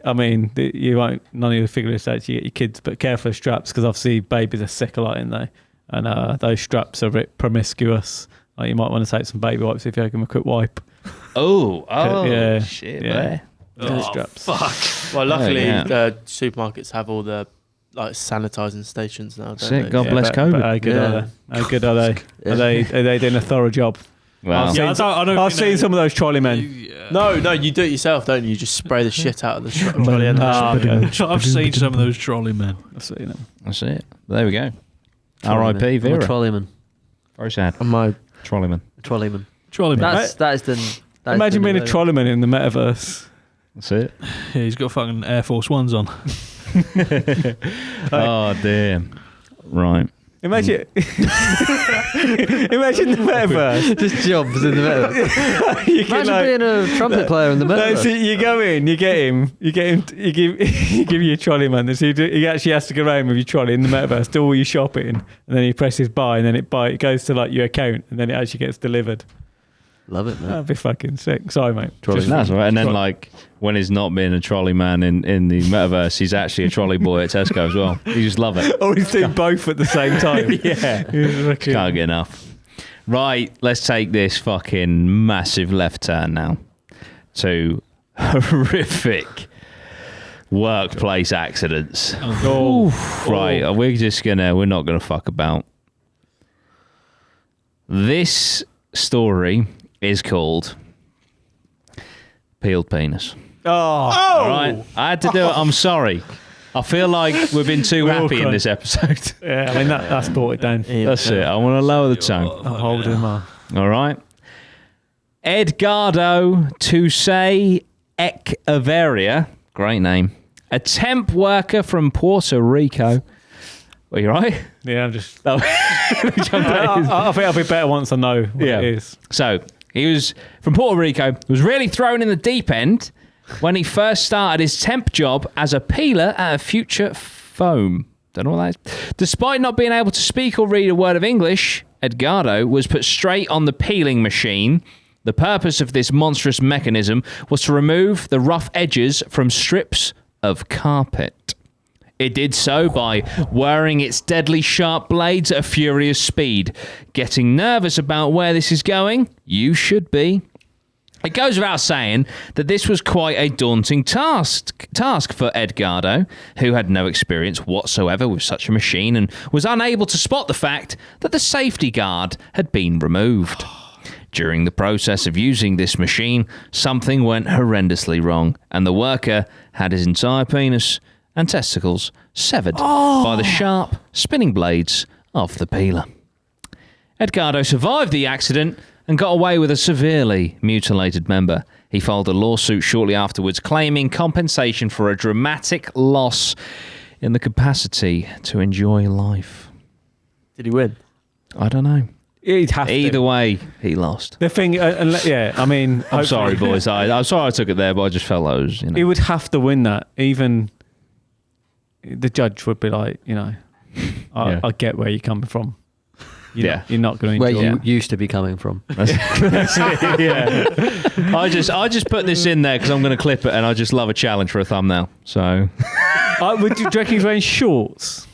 you won't. None of you figure this out. You get your kids, but careful of straps because obviously babies are sick a lot in there, and those straps are a bit promiscuous. Like you might want to take some baby wipes if you give them a quick wipe. Yeah, shit, yeah. Straps. Fuck. Well, luckily, supermarkets have all the sanitizing stations now. Don't they? God bless COVID. But how good are they? How good are they? Are they doing a thorough job? Well, I've seen some of those trolley men. No, you do it yourself, don't you? You just spray the shit out of the trolley. I've seen some of those trolley men. I've seen them. That's it. There we go. R.I.P. Vera. I'm a trolleyman. Very sad. Am I Trolleyman. Trolleyman. Trolleyman. That is the. Imagine being a trolleyman in the metaverse. That's it. Yeah, he's got fucking Air Force Ones on. Oh, damn. Right. Imagine, imagine the metaverse. Just jobs in the metaverse. You can, Imagine like- being a trumpet player in the No, metaverse. so you go in, you get him, you give you a trolley man. So he actually has to go around with your trolley in the metaverse, do all your shopping, and then he presses buy, and then it goes to like your account, and then it actually gets delivered. Love it, man. That'd be fucking sick. Sorry, mate. Trolley Just- man. That's right. And then, like, when he's not being a trolley man in the metaverse, he's actually a trolley boy at Tesco as well. You just love it. Or he's doing both at the same time. Yeah. He's fucking- Can't get enough. Right, let's take this fucking massive left turn now to horrific workplace accidents. Oh. Right, we're not gonna fuck about. This story is called Peeled Penis. Oh. All right, I had to do it. I'm sorry. I feel like we've been too happy in Welcome. this episode. Yeah, I mean, that's brought it down. That's it. I want to lower the tone. I'm holding him up. All right. Edgardo Tusay Echeverria, great name, a temp worker from Puerto Rico. Are you right? Yeah, I'm just. Oh. I think I'll be better once I know what it is. So he was from Puerto Rico, was really thrown in the deep end when he first started his temp job as a peeler at a Future Foam. Don't know what that is. Despite not being able to speak or read a word of English, Edgardo was put straight on the peeling machine. The purpose of this monstrous mechanism was to remove the rough edges from strips of carpet. It did so by whirring its deadly sharp blades at a furious speed. Getting nervous about where this is going? You should be. It goes without saying that this was quite a daunting task for Edgardo, who had no experience whatsoever with such a machine and was unable to spot the fact that the safety guard had been removed. During the process of using this machine, something went horrendously wrong, and the worker had his entire penis and testicles severed by the sharp spinning blades of the peeler. Edgardo survived the accident and got away with a severely mutilated member. He filed a lawsuit shortly afterwards claiming compensation for a dramatic loss in the capacity to enjoy life. Did he win? I don't know. He'd have Either to. way, he lost. The thing, yeah, I mean, I'm sorry, boys. I'm sorry I took it there, but I just felt that was, He would have to win that. Even the judge would be like, I get where you're coming from. You're not going to Where enjoy you it. used to be coming from. Yeah. I just put this in there because I'm going to clip it, and I just love a challenge for a thumbnail. So Would you reckon he's wearing shorts?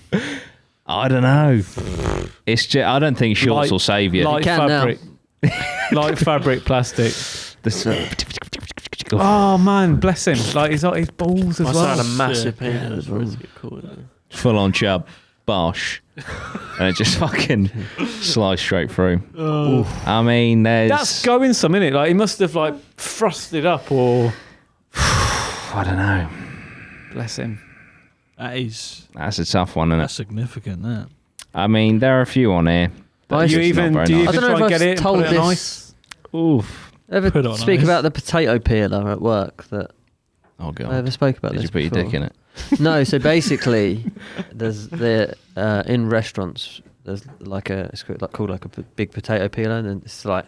I don't know. It's just, I don't think shorts will save you. Light can now. fabric. Light fabric plastic. This, Oh man, bless him. Like he's got his balls as My well. son had a massive penis. What is it called? full on chub, bosh, and it just fucking sliced straight through. I mean, That's going some, innit? Like he must have like thrusted up or I don't know. bless him. That's a tough one, isn't That's it? significant, that. I mean, there are a few on here. I Do you It's not even very do you nice. I even don't know try and if get I've it and told put it on this. ice? Oof. Ever Put it on speak ice. about the potato peeler at work? That Oh god. I ever spoke about Did this you put your before? dick in it? No, so basically, there's in restaurants. There's like it's called like a big potato peeler, and it's like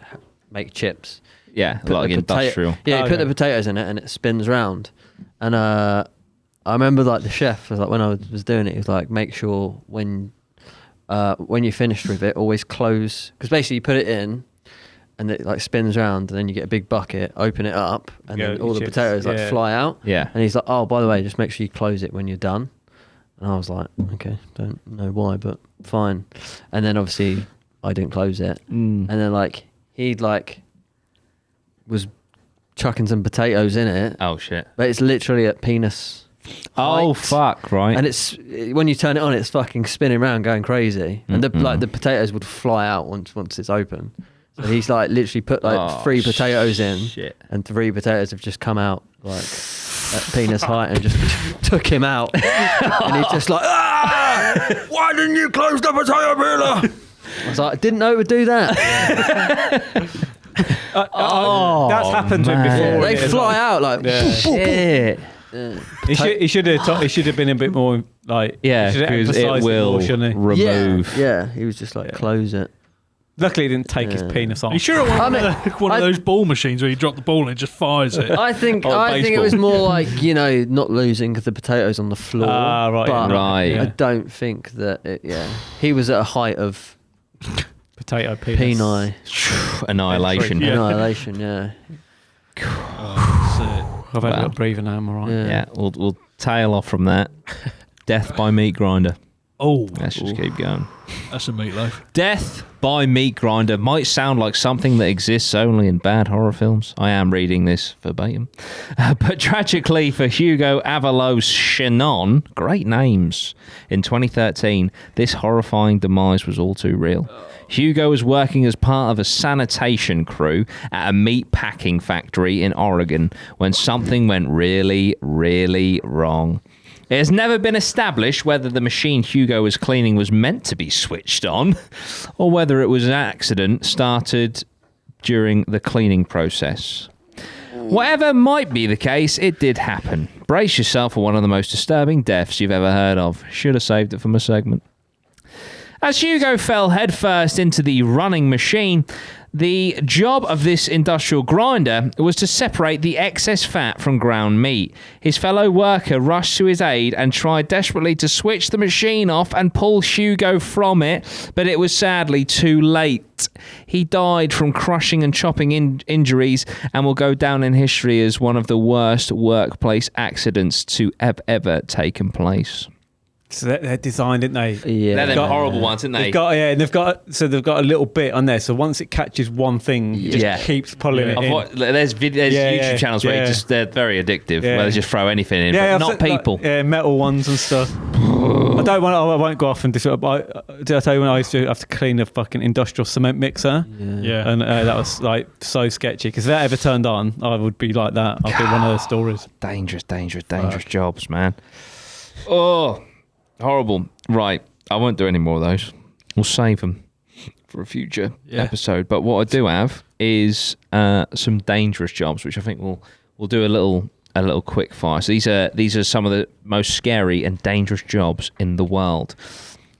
make chips. Yeah, Put like the industrial. Yeah, you Oh, put yeah. the potatoes in it, and it spins round. And I remember like the chef was like when I was doing it, he was like, make sure when you're finished with it, always close, because basically you put it in. And it like spins round, and then you get a big bucket, open it up, and Yeah, then all your the chips, potatoes like yeah. fly out. Yeah. And he's like, "Oh, by the way, just make sure you close it when you're done." And I was like, "Okay, don't know why, but fine." And then obviously I didn't close it, and then like he'd like was chucking some potatoes in it, Oh shit. but it's literally at penis. Oh height. fuck! Right. And it's when you turn it on, it's fucking spinning around, going crazy, and like the potatoes would fly out once it's open. So he's like literally put like Oh, 3 potatoes in, shit. and 3 potatoes have just come out like at penis height and just took him out. And he's just like, "Ah! Why didn't you close the potato peeler?" I was like, I didn't know it would do that. That's happened to him man. before. They innit, as fly well? out like, Yeah. boop, boop, boop. Shit. He should have been a bit more like. Yeah, he should have because it emphasised will more, shouldn't he? remove. Yeah, he was just like, close it. Luckily, he didn't take his penis off. Are you sure it wasn't one of those ball machines where you drop the ball and it just fires it? I think it baseball. was more like, you know, not losing the potatoes on the floor. Ah, right. But Right. I don't think that he was at a height of Potato penis. peni Annihilation. Yeah. annihilation. Yeah. I've had a Wow. little breathing. I'm all right. Yeah, we'll tail off from that. Death by meat grinder. Oh, Let's just keep going. that's a meatloaf. Death by meat grinder might sound like something that exists only in bad horror films. I am reading this verbatim. But tragically for Hugo Avalos Chenon, great names, in 2013, this horrifying demise was all too real. Hugo was working as part of a sanitation crew at a meat packing factory in Oregon when something went really, really wrong. It has never been established whether the machine Hugo was cleaning was meant to be switched on or whether it was an accident started during the cleaning process. Whatever might be the case, it did happen. Brace yourself for one of the most disturbing deaths you've ever heard of. Should have saved it for my segment. As Hugo fell headfirst into the running machine, the job of this industrial grinder was to separate the excess fat from ground meat. His fellow worker rushed to his aid and tried desperately to switch the machine off and pull Hugo from it, but it was sadly too late. He died from crushing and chopping injuries and will go down in history as one of the worst workplace accidents to have ever taken place. So they're designed, didn't they? Yeah. They're them horrible ones, aren't they? They've got they've got a little bit on there. So once it catches one thing, it just keeps pulling it in. There's YouTube channels where they're very addictive, where they just throw anything in, but not people. Metal ones and stuff. I won't go off and did I tell you when I used to have to clean a fucking industrial cement mixer? Yeah. And that was like so sketchy because if that ever turned on, I would be like that. I'd be one of those stories. Dangerous jobs, man. Oh, horrible. Right, I won't do any more of those. We'll save them for a future episode. But what I do have is some dangerous jobs, which I think we'll do a little quick fire. So these are some of the most scary and dangerous jobs in the world.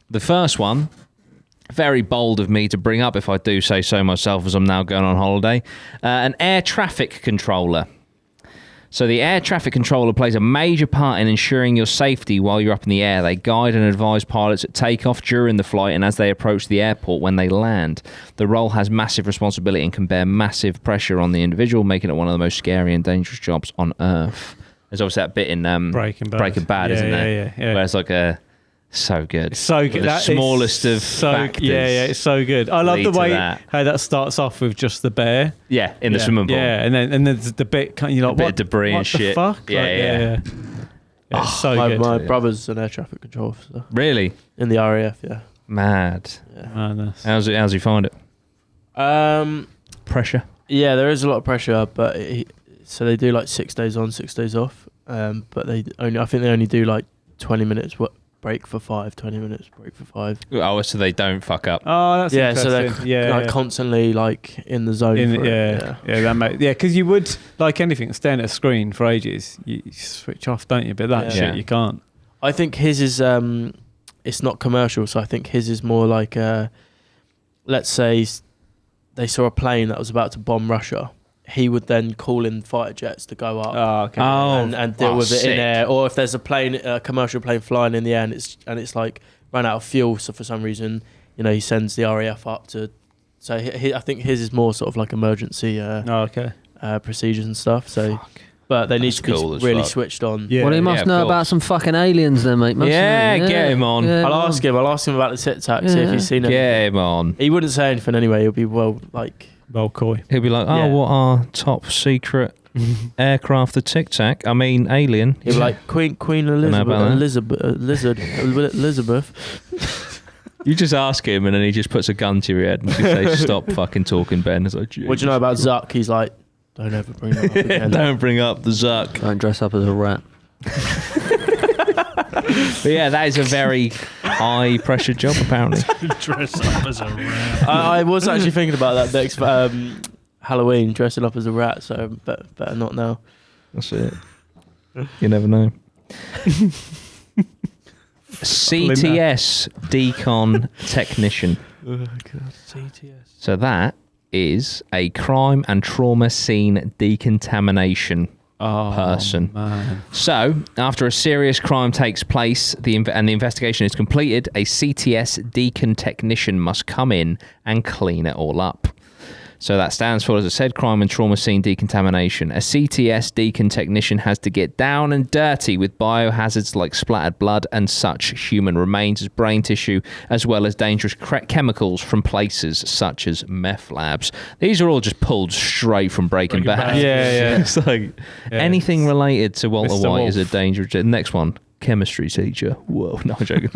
The first one, very bold of me to bring up, if I do say so myself, as I'm now going on holiday, an air traffic controller. So the air traffic controller plays a major part in ensuring your safety while you're up in the air. They guide and advise pilots at takeoff, during the flight, and as they approach the airport when they land. The role has massive responsibility and can bear massive pressure on the individual, making it one of the most scary and dangerous jobs on Earth. There's obviously that bit in Breaking Bad, isn't there? Yeah. Where it's like so good. It's so good. The smallest of factors. Yeah, it's so good. I love the way how that starts off with just the bear. Yeah, in the swimming pool. Yeah, and then there's the bit you're like, a bit what of debris what and shit. The fuck? Yeah. It's so good. My brother's an air traffic control officer Really? in the RAF. Yeah. Mad. Madness. How's he find it? Pressure. Yeah, there is a lot of pressure, but so they do like 6 days on, 6 days off. But I think they only do like 20 minutes break for 5, 20 minutes break for 5. Oh, so they don't fuck up. Oh, that's so interesting. they're constantly like in the zone. Because you would, like anything, staring at a screen for ages, you switch off, don't you? But that shit, you can't. I think his is it's not commercial, so I think his is more like let's say they saw a plane that was about to bomb Russia. He would then call in fighter jets to go up and deal with it in air. Or if there's a commercial plane flying in the air and it's like run out of fuel, so for some reason, he sends the RAF up to. So I think his is more sort of like emergency procedures and stuff. So, but they need to be really switched on. Yeah. Well, he must know about some fucking aliens then, mate. Get him on. I'll ask him about the Tic Tac, see if he's seen it. Get him on. He wouldn't say anything anyway. He'll be well coy. He'll be like, what are top secret aircraft, the Tic Tac? I mean, alien. He'll be like Queen Elizabeth. You just ask him and then he just puts a gun to your head and you say, stop fucking talking, Ben. It's like, what do you know about Zuck? He's like, don't ever bring that up again. Don't bring up the Zuck. Don't dress up as a rat. But yeah, that is a very high pressure job apparently. Dress up as a rat. I was actually thinking about that next Halloween, dressing up as a rat, so better not now. That's it. You never know. CTS decon technician. CTS. So that is a crime and trauma scene decontamination person. Man. So, after a serious crime takes place and the investigation is completed, a CTS decon technician must come in and clean it all up. So that stands for, as I said, crime and trauma scene decontamination. A CTS decon technician has to get down and dirty with biohazards like splattered blood and such human remains as brain tissue, as well as dangerous chemicals from places such as meth labs. These are all just pulled straight from Breaking Bad. Yeah. It's like anything related to Walter Mr. White Wolf. is a dangerous. Next one, chemistry teacher. Whoa, no, I'm joking.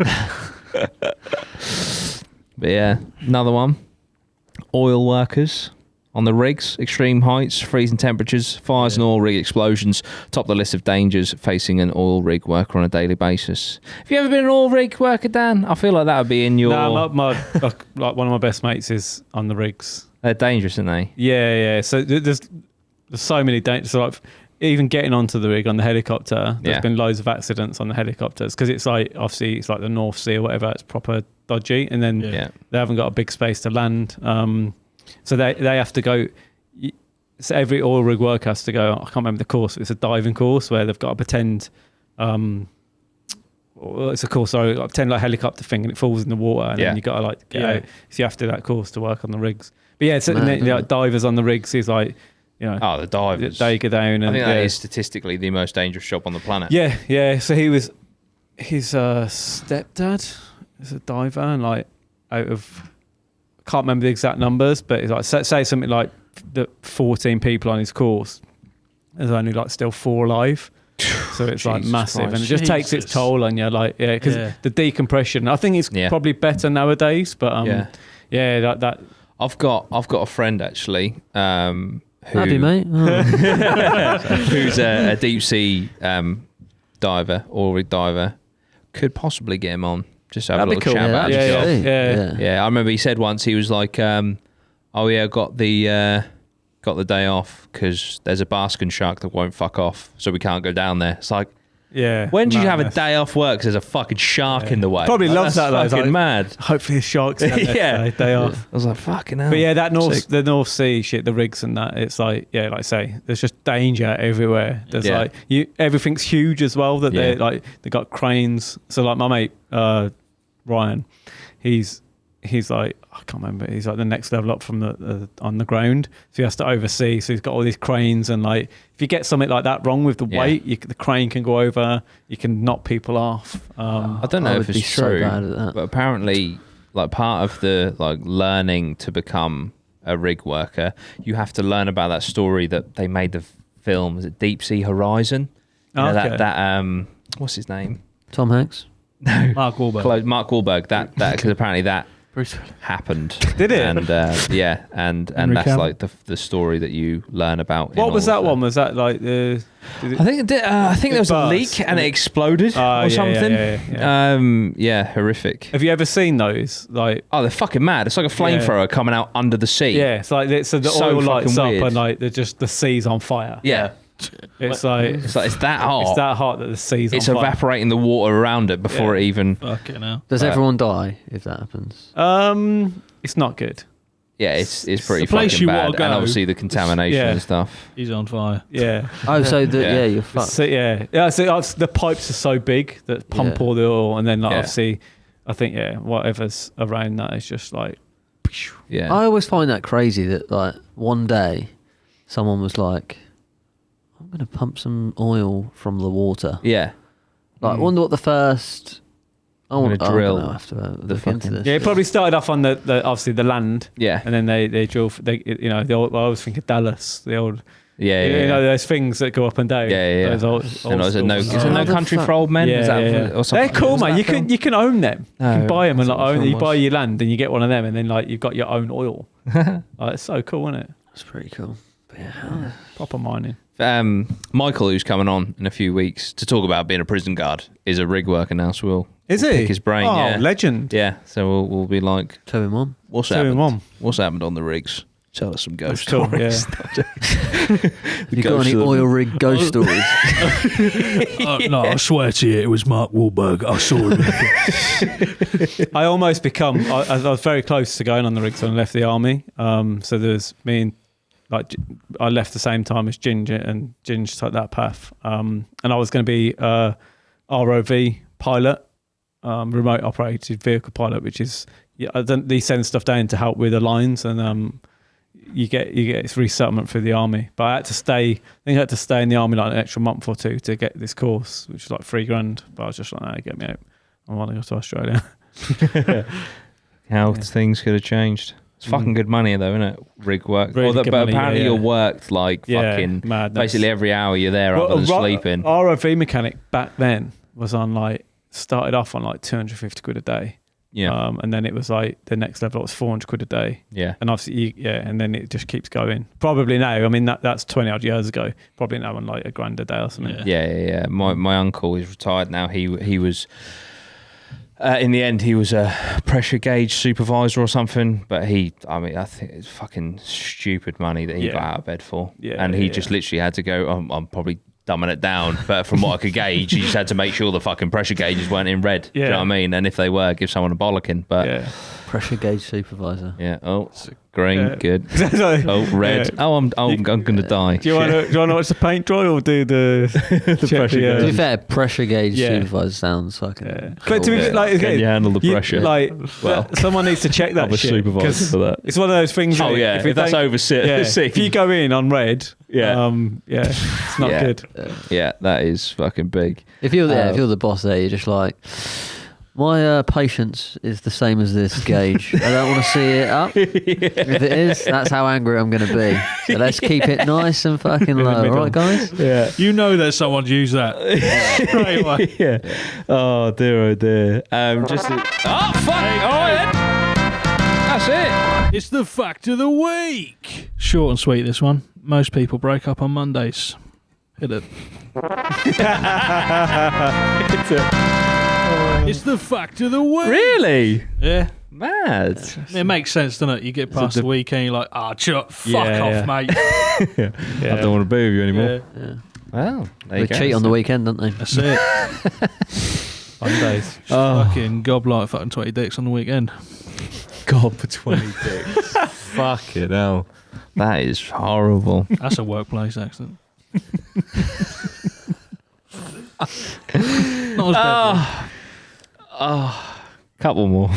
But yeah, another one. Oil workers on the rigs, extreme heights, freezing temperatures, fires and oil rig explosions top the list of dangers facing an oil rig worker on a daily basis. Have you ever been an oil rig worker, Dan? I feel like that would be in your... No, like one of my best mates is on the rigs. They're dangerous, aren't they? Yeah. So there's so many dangers. So like, even getting onto the rig on the helicopter, there's been loads of accidents on the helicopters because it's like, obviously, it's like the North Sea or whatever. It's proper dodgy, and then they haven't got a big space to land. So they have to go. So every oil rig worker has to go. I can't remember the course. It's a diving course where they've got to pretend. It's a course. So like, pretend like a helicopter thing, and it falls in the water, and then you got to like get out. So you have to do that course to work on the rigs. But yeah, so, and then, like, divers on the rigs is like, you know, the divers. They go down, and I think that is statistically the most dangerous job on the planet. Yeah. So his stepdad is a diver, and like out of, I can't remember the exact numbers, but it's like say something like the 14 people on his course, there's only like still 4 alive. So it's like massive, and it just takes its toll on you. Like because the decompression. I think it's probably better nowadays, but that I've got a friend actually. Have you, mate? Oh. Who's a deep sea diver, oil rig diver. Could possibly get him on. Just have a little chat about his job. Yeah. I remember he said once, he was like, "Oh yeah, got the day off because there's a basking shark that won't fuck off, so we can't go down there." It's like, when do you have a day off work? 'Cause there's a fucking shark in the way. Probably loves that. That's fucking mad. Hopefully, the sharks day off. I was like, fucking hell. But yeah, the North Sea shit, the rigs and that, it's like, like I say, there's just danger everywhere. There's like everything's huge as well. That they got cranes. So like my mate Ryan, he's like, I can't remember. He's like the next level up from the on the ground, so he has to oversee. So he's got all these cranes, and like if you get something like that wrong with the weight, the crane can go over. You can knock people off. I don't know if it's true, but apparently, like part of the like learning to become a rig worker, you have to learn about that story that they made the film. Is it Deep Sea Horizon? That what's his name? Tom Hanks. No, Mark Wahlberg. Mark Wahlberg. That because apparently that happened. Did it? And and that's like the story that you learn about. What was that one? Was that like the? I think there was a leak and it exploded or something. Horrific. Have you ever seen those? Like, they're fucking mad. It's like a flamethrower coming out under the sea. Yeah, it's like the oil lights up and like the sea's on fire. Yeah. It's like it's that hot. It's that hot that the sea's on fire. It's evaporating the water around it before it even. Fucking hell. Does everyone die if that happens? It's not good. Yeah, it's pretty place fucking you bad, wanna go. and obviously the contamination and stuff. He's on fire. Yeah. Oh, so you're fucked. So, so the pipes are so big that pump all the oil, and then like obviously, I think whatever's around that is just like. Yeah. I always find that crazy that like one day, someone was like, "I'm going to pump some oil from the water." Yeah. Like, I wonder what the first. I want to drill. I have to look into this. Yeah, it probably started off on the obviously the land. Yeah. And then they drill. The old. I always think of Dallas. The old. Yeah. You know those things that go up and down. Yeah. Those old Is it schools. No Country for Old Men? Yeah, Or something? They're cool, man. You can own them. You can buy them and like own. You was. buy your land and you get one of them, and then like you've got your own oil. It's so cool, isn't it? That's pretty cool. But yeah. Proper mining. Michael, who's coming on in a few weeks to talk about being a prison guard, is a rig worker now, so we'll pick his brain. Oh, legend. Yeah, so we'll be like 2 in 1. What's Two in happened? one. What's happened on the rigs? Tell us some ghost Cool, stories. You got any oil rig ghost stories? No, I swear to you, it was Mark Wahlberg. I saw him. I almost become. I was very close to going on the rigs when I left the army. So there's me and I left the same time as Ginger, and Ginger took that path. And I was going to be ROV pilot, remote operated vehicle pilot, which is they send stuff down to help with the lines, and you get its resettlement through the army. But I had to stay. I think I had to stay in the army like an extra month or two to get this course, which is like $3,000. But I was just like, nah, get me out. I want to go to Australia. How things could have changed. It's fucking good money though, isn't it? Rig work. Really But good money, apparently yeah. you're worked like fucking madness. basically every hour you're there other than sleeping. ROV mechanic back then was on started off on like 250 quid a day. Yeah. And then it was like the next level was 400 quid a day. Yeah. And obviously, and then it just keeps going. Probably now, I mean, that's 20 odd years ago. Probably now on like $1,000 a day or something. Yeah. My uncle is retired now. He was in the end he was a pressure gauge supervisor or something. But I think it's fucking stupid money that he got out of bed for. Yeah. And he just literally had to go. I'm probably dumbing it down, but from what I could gauge, he just had to make sure the fucking pressure gauges weren't in red. Do you know what I mean? And if they were, give someone a bollocking. But Pressure gauge supervisor. yeah. Oh, green, good. Like, Oh, red. I'm gonna die. Do you want to watch the paint dry or do the pressure gauge? To be fair, pressure gauge Yeah. supervisor sounds fucking. But to be like, Can you handle the pressure? Someone needs to check that I'm a shit. supervisor 'cause for that. It's one of those things. Oh yeah, if that's oversit. if you go in on red, it's not Yeah. good. Yeah, that is fucking big. If you're the boss there, you're just like, my patience is the same as this gauge. I don't want to see it up. If it is, that's how angry I'm going to be. So let's keep it nice and fucking low. All right, guys? Yeah. You know that someone's used that straight away. Yeah. Oh dear, oh dear. Oh fuck! All right then. That's it. It's the fact of the week. Short and sweet, this one. Most people break up on Mondays. Hit it. It's the fact of the week. Really? Yeah. Mad. It makes sense, doesn't it? You get past the weekend, you're like, fuck off, mate. I don't want to be with you anymore. Yeah. Well, there They you go. cheat on the weekend, don't they? That's it. Mondays. Fucking gob like fucking 20 dicks on the weekend. God for 20 dicks. Fucking hell. That is horrible. That's a workplace accident. Not as bad. Couple more.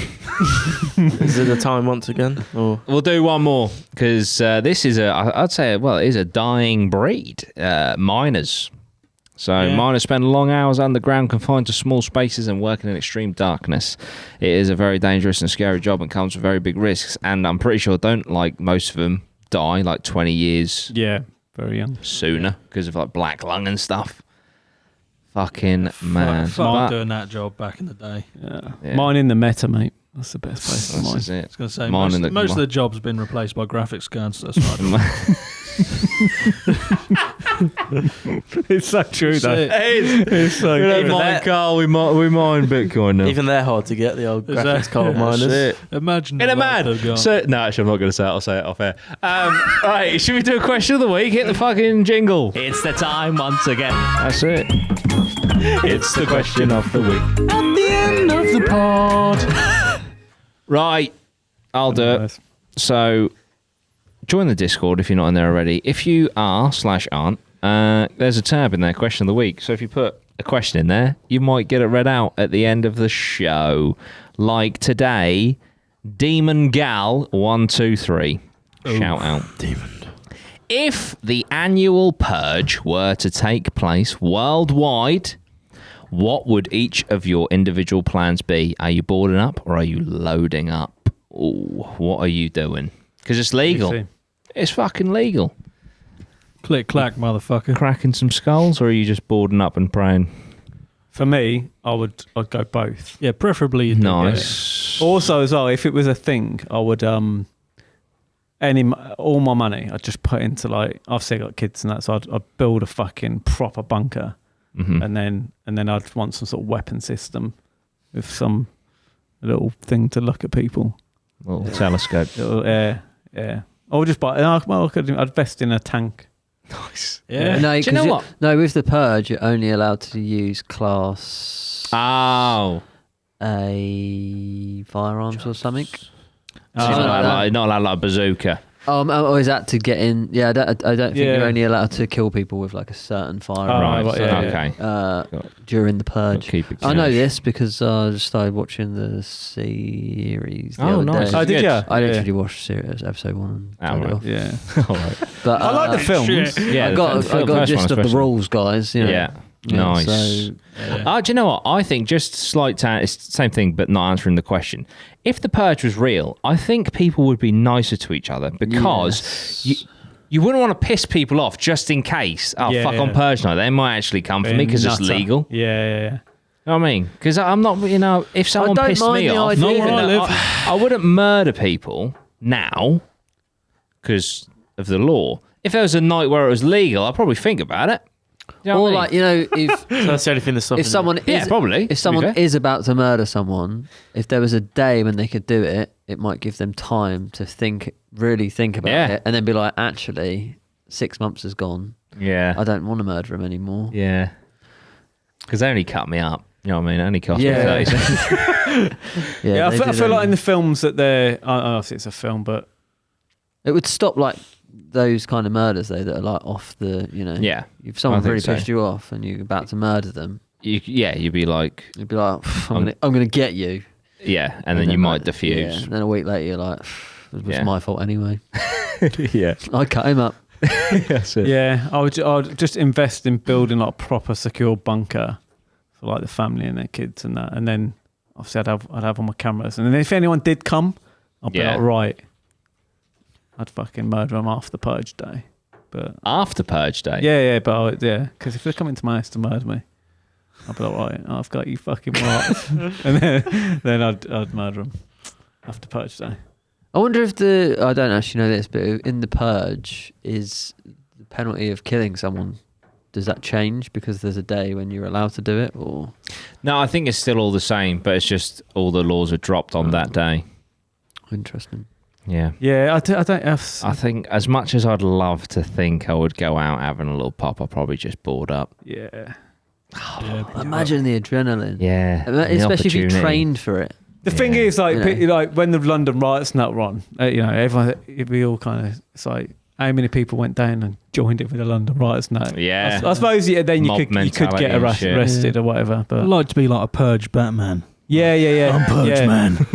Is it the time once again? Or We'll do one more because this is it is a dying breed. Miners. So miners spend long hours underground, confined to small spaces and working in extreme darkness. It is a very dangerous and scary job and comes with very big risks. And I'm pretty sure most of them die like 20 years Very young. sooner because of like black lung and stuff. Fucking man. Fuck doing that job back in the day. Yeah. Mine in the meta, mate. That's the best place to This mine. is it. I was going to say, Mine most of the jobs have been replaced by graphics cards. That's right. It's so true, though. It It's so We true. don't mind Carl, we mine Bitcoin now. even they're hard to get, the old graphics Exactly. card miners. That's it. Imagine In a the man. life they've got. So, no, actually, I'm not going to say it. I'll say it off air. Right, should we do a question of the week? Hit the fucking jingle. It's the time once again. That's it. It's the question of the week. At the end of the pod. Right, I'll do it. So, join the Discord if you're not in there already. If you are/aren't, there's a tab in there, question of the week. So if you put a question in there, you might get it read out at the end of the show. Like today, Demon Gal 123. Shout out. Demon. If the annual purge were to take place worldwide, what would each of your individual plans be? Are you boarding up or are you loading up? Ooh, what are you doing? Because it's legal. It's fucking legal. Click, clack, motherfucker. Cracking some skulls, or are you just boarding up and praying? For me, I'd go both. Yeah, preferably. You do Nice. Also, as well, if it was a thing, I would all my money I'd just put into like, obviously I got kids and that, so I'd build a fucking proper bunker, and then I'd want some sort of weapon system with some little thing to look at people. Little telescope. Yeah. Or just buy. I'd invest in a tank. Nice. Yeah. No, Do you know 'cause what? No, with the purge, you're only allowed to use class Oh. A firearms or something. So you're not allowed like a bazooka. Or is that to get in? Yeah, I don't think Yeah. you're only allowed to kill people with like a certain firearm. right, yeah. Okay. During the purge. Keep it I know cash. this because I just started watching the series the Oh, other nice. day. Oh, did Good. you? I literally watched series, episode 1 and turned it right. off. Yeah. All right. But I like the films. Shit. Yeah, I got a first one gist of the especially. rules, guys. You know. Yeah. Nice. So, Do you know what? I think just slight it's the same thing, but not answering the question. If the purge was real, I think people would be nicer to each other because you wouldn't want to piss people off just in case. Oh, Yeah, fuck on yeah. purge night. They might actually come for me because it's Nutter. legal. Yeah. You know what I mean? Because I'm not, if someone don't pissed mind me the off, idea. even Not where I though live. I wouldn't murder people now because of the law. If there was a night where it was legal, I'd probably think about it. You know or what I mean? like if So that's the only thing that's stopping if someone Yeah, is probably, to be if someone fair. is about to murder someone, if there was a day when they could do it, it might give them time to really think about Yeah. it, and then be like, actually, 6 months has gone. Yeah. I don't want to murder him anymore. Yeah. Because they only cut me up. You know what I mean? It only cost Yeah. me 30 seconds. Yeah, I they feel did like in the films that they're. Obviously, it's a film, but it would stop like those kind of murders though that are like off the, you know. Yeah. If someone I think really so. pissed you off and you're about to murder them, You'd be like, you'd be like, I'm gonna get you. yeah, and then you might Yeah, diffuse. and then a week later you're like, it was Yeah. my fault anyway. Yeah. I cut him up. That's it. yeah, I would just invest in building like a proper secure bunker for like the family and their kids and that, and then obviously I'd have on my cameras, and then if anyone did come, I'd be Yeah. like, right, I'd fucking murder them after Purge Day, but After Purge Day. because if they're coming to my house to murder me, I'd be like, right, I've got you fucking right, and then I'd murder them after Purge Day. I wonder if I don't actually know this, but in the purge, is the penalty of killing someone, does that change because there's a day when you're allowed to do it, or? No, I think it's still all the same, but it's just all the laws are dropped on that day. Interesting. Yeah. Yeah, I don't have. I think as much as I'd love to think I would go out having a little pop, I'd probably just board up. Yeah. Imagine the adrenaline. Yeah. and the Especially if you opportunity. trained for it. The thing Yeah. is, like, You know. like when the London riots and that were on, everyone, we all kind of, it's like, how many people went down and joined it with the London riots and that? Yeah. I suppose, then Mob you could mentality get and shit. arrested or whatever. I'd But like to be like a purge Batman. yeah. I'm purge yeah. man.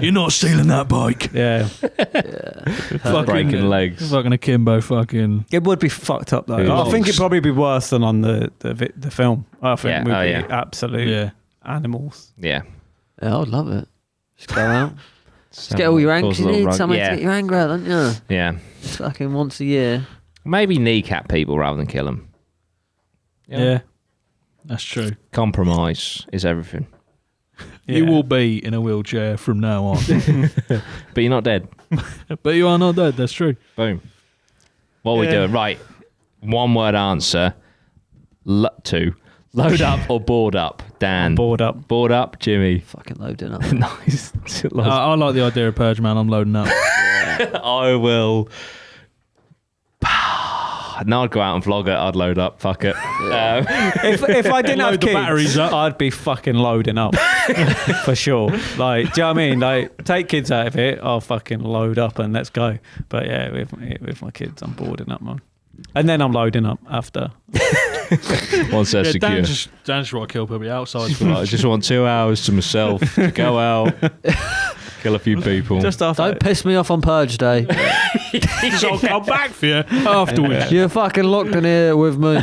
You're not stealing that bike. Yeah. Breaking legs. Fucking akimbo fucking. It would be fucked up though. Who I think knows? it'd probably be worse than on the film. I think Yeah. we'd Oh, be yeah. absolute Yeah. animals. Yeah. Yeah, I'd love it. Just go out. Just get all your anger. You need somewhere to get your anger out, don't you? Yeah. Fucking once a year. Maybe kneecap people rather than kill them. Yeah. That's true. Compromise is everything. You Yeah. will be in a wheelchair from now on. But you're not dead. But you are not dead. That's true. Boom. What are we Yeah. doing? Right. One word answer. Two. Load up or board up? Dan. Bored up. Board up, Jimmy. Fucking loading up. Nice. I like the idea of purge man. I'm loading up. I will. No, I'd go out and vlog it. I'd load up. Fuck it. If I didn't have Load the kids, batteries up. I'd be fucking loading up for sure. Like, do you know what I mean? Like, take kids out of it, I'll fucking load up and let's go. But yeah, with my kids, I'm boarding up, man. And then I'm loading up after. Once they're Yeah, secure. Dan just want to kill people outside. I just want 2 hours to myself to go out, kill a few people. Just after. Don't piss me off on purge day. I'll come back for you afterwards. You're fucking locked in here with me.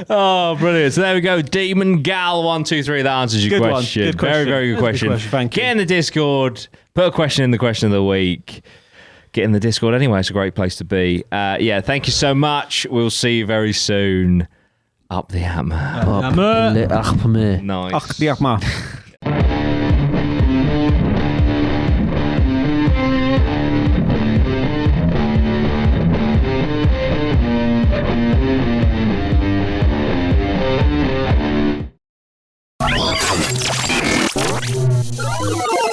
Oh, brilliant. So there we go. Demon Gal 123. That answers your Good one. question. Good Very, question. very good question. question. Thank you. Get in the Discord. Put a question in the question of the week. Get in the Discord anyway. It's a great place to be. Yeah, thank you so much. We'll see you very soon. Up the APMA. Nice. Ach, die APMA. Thank you.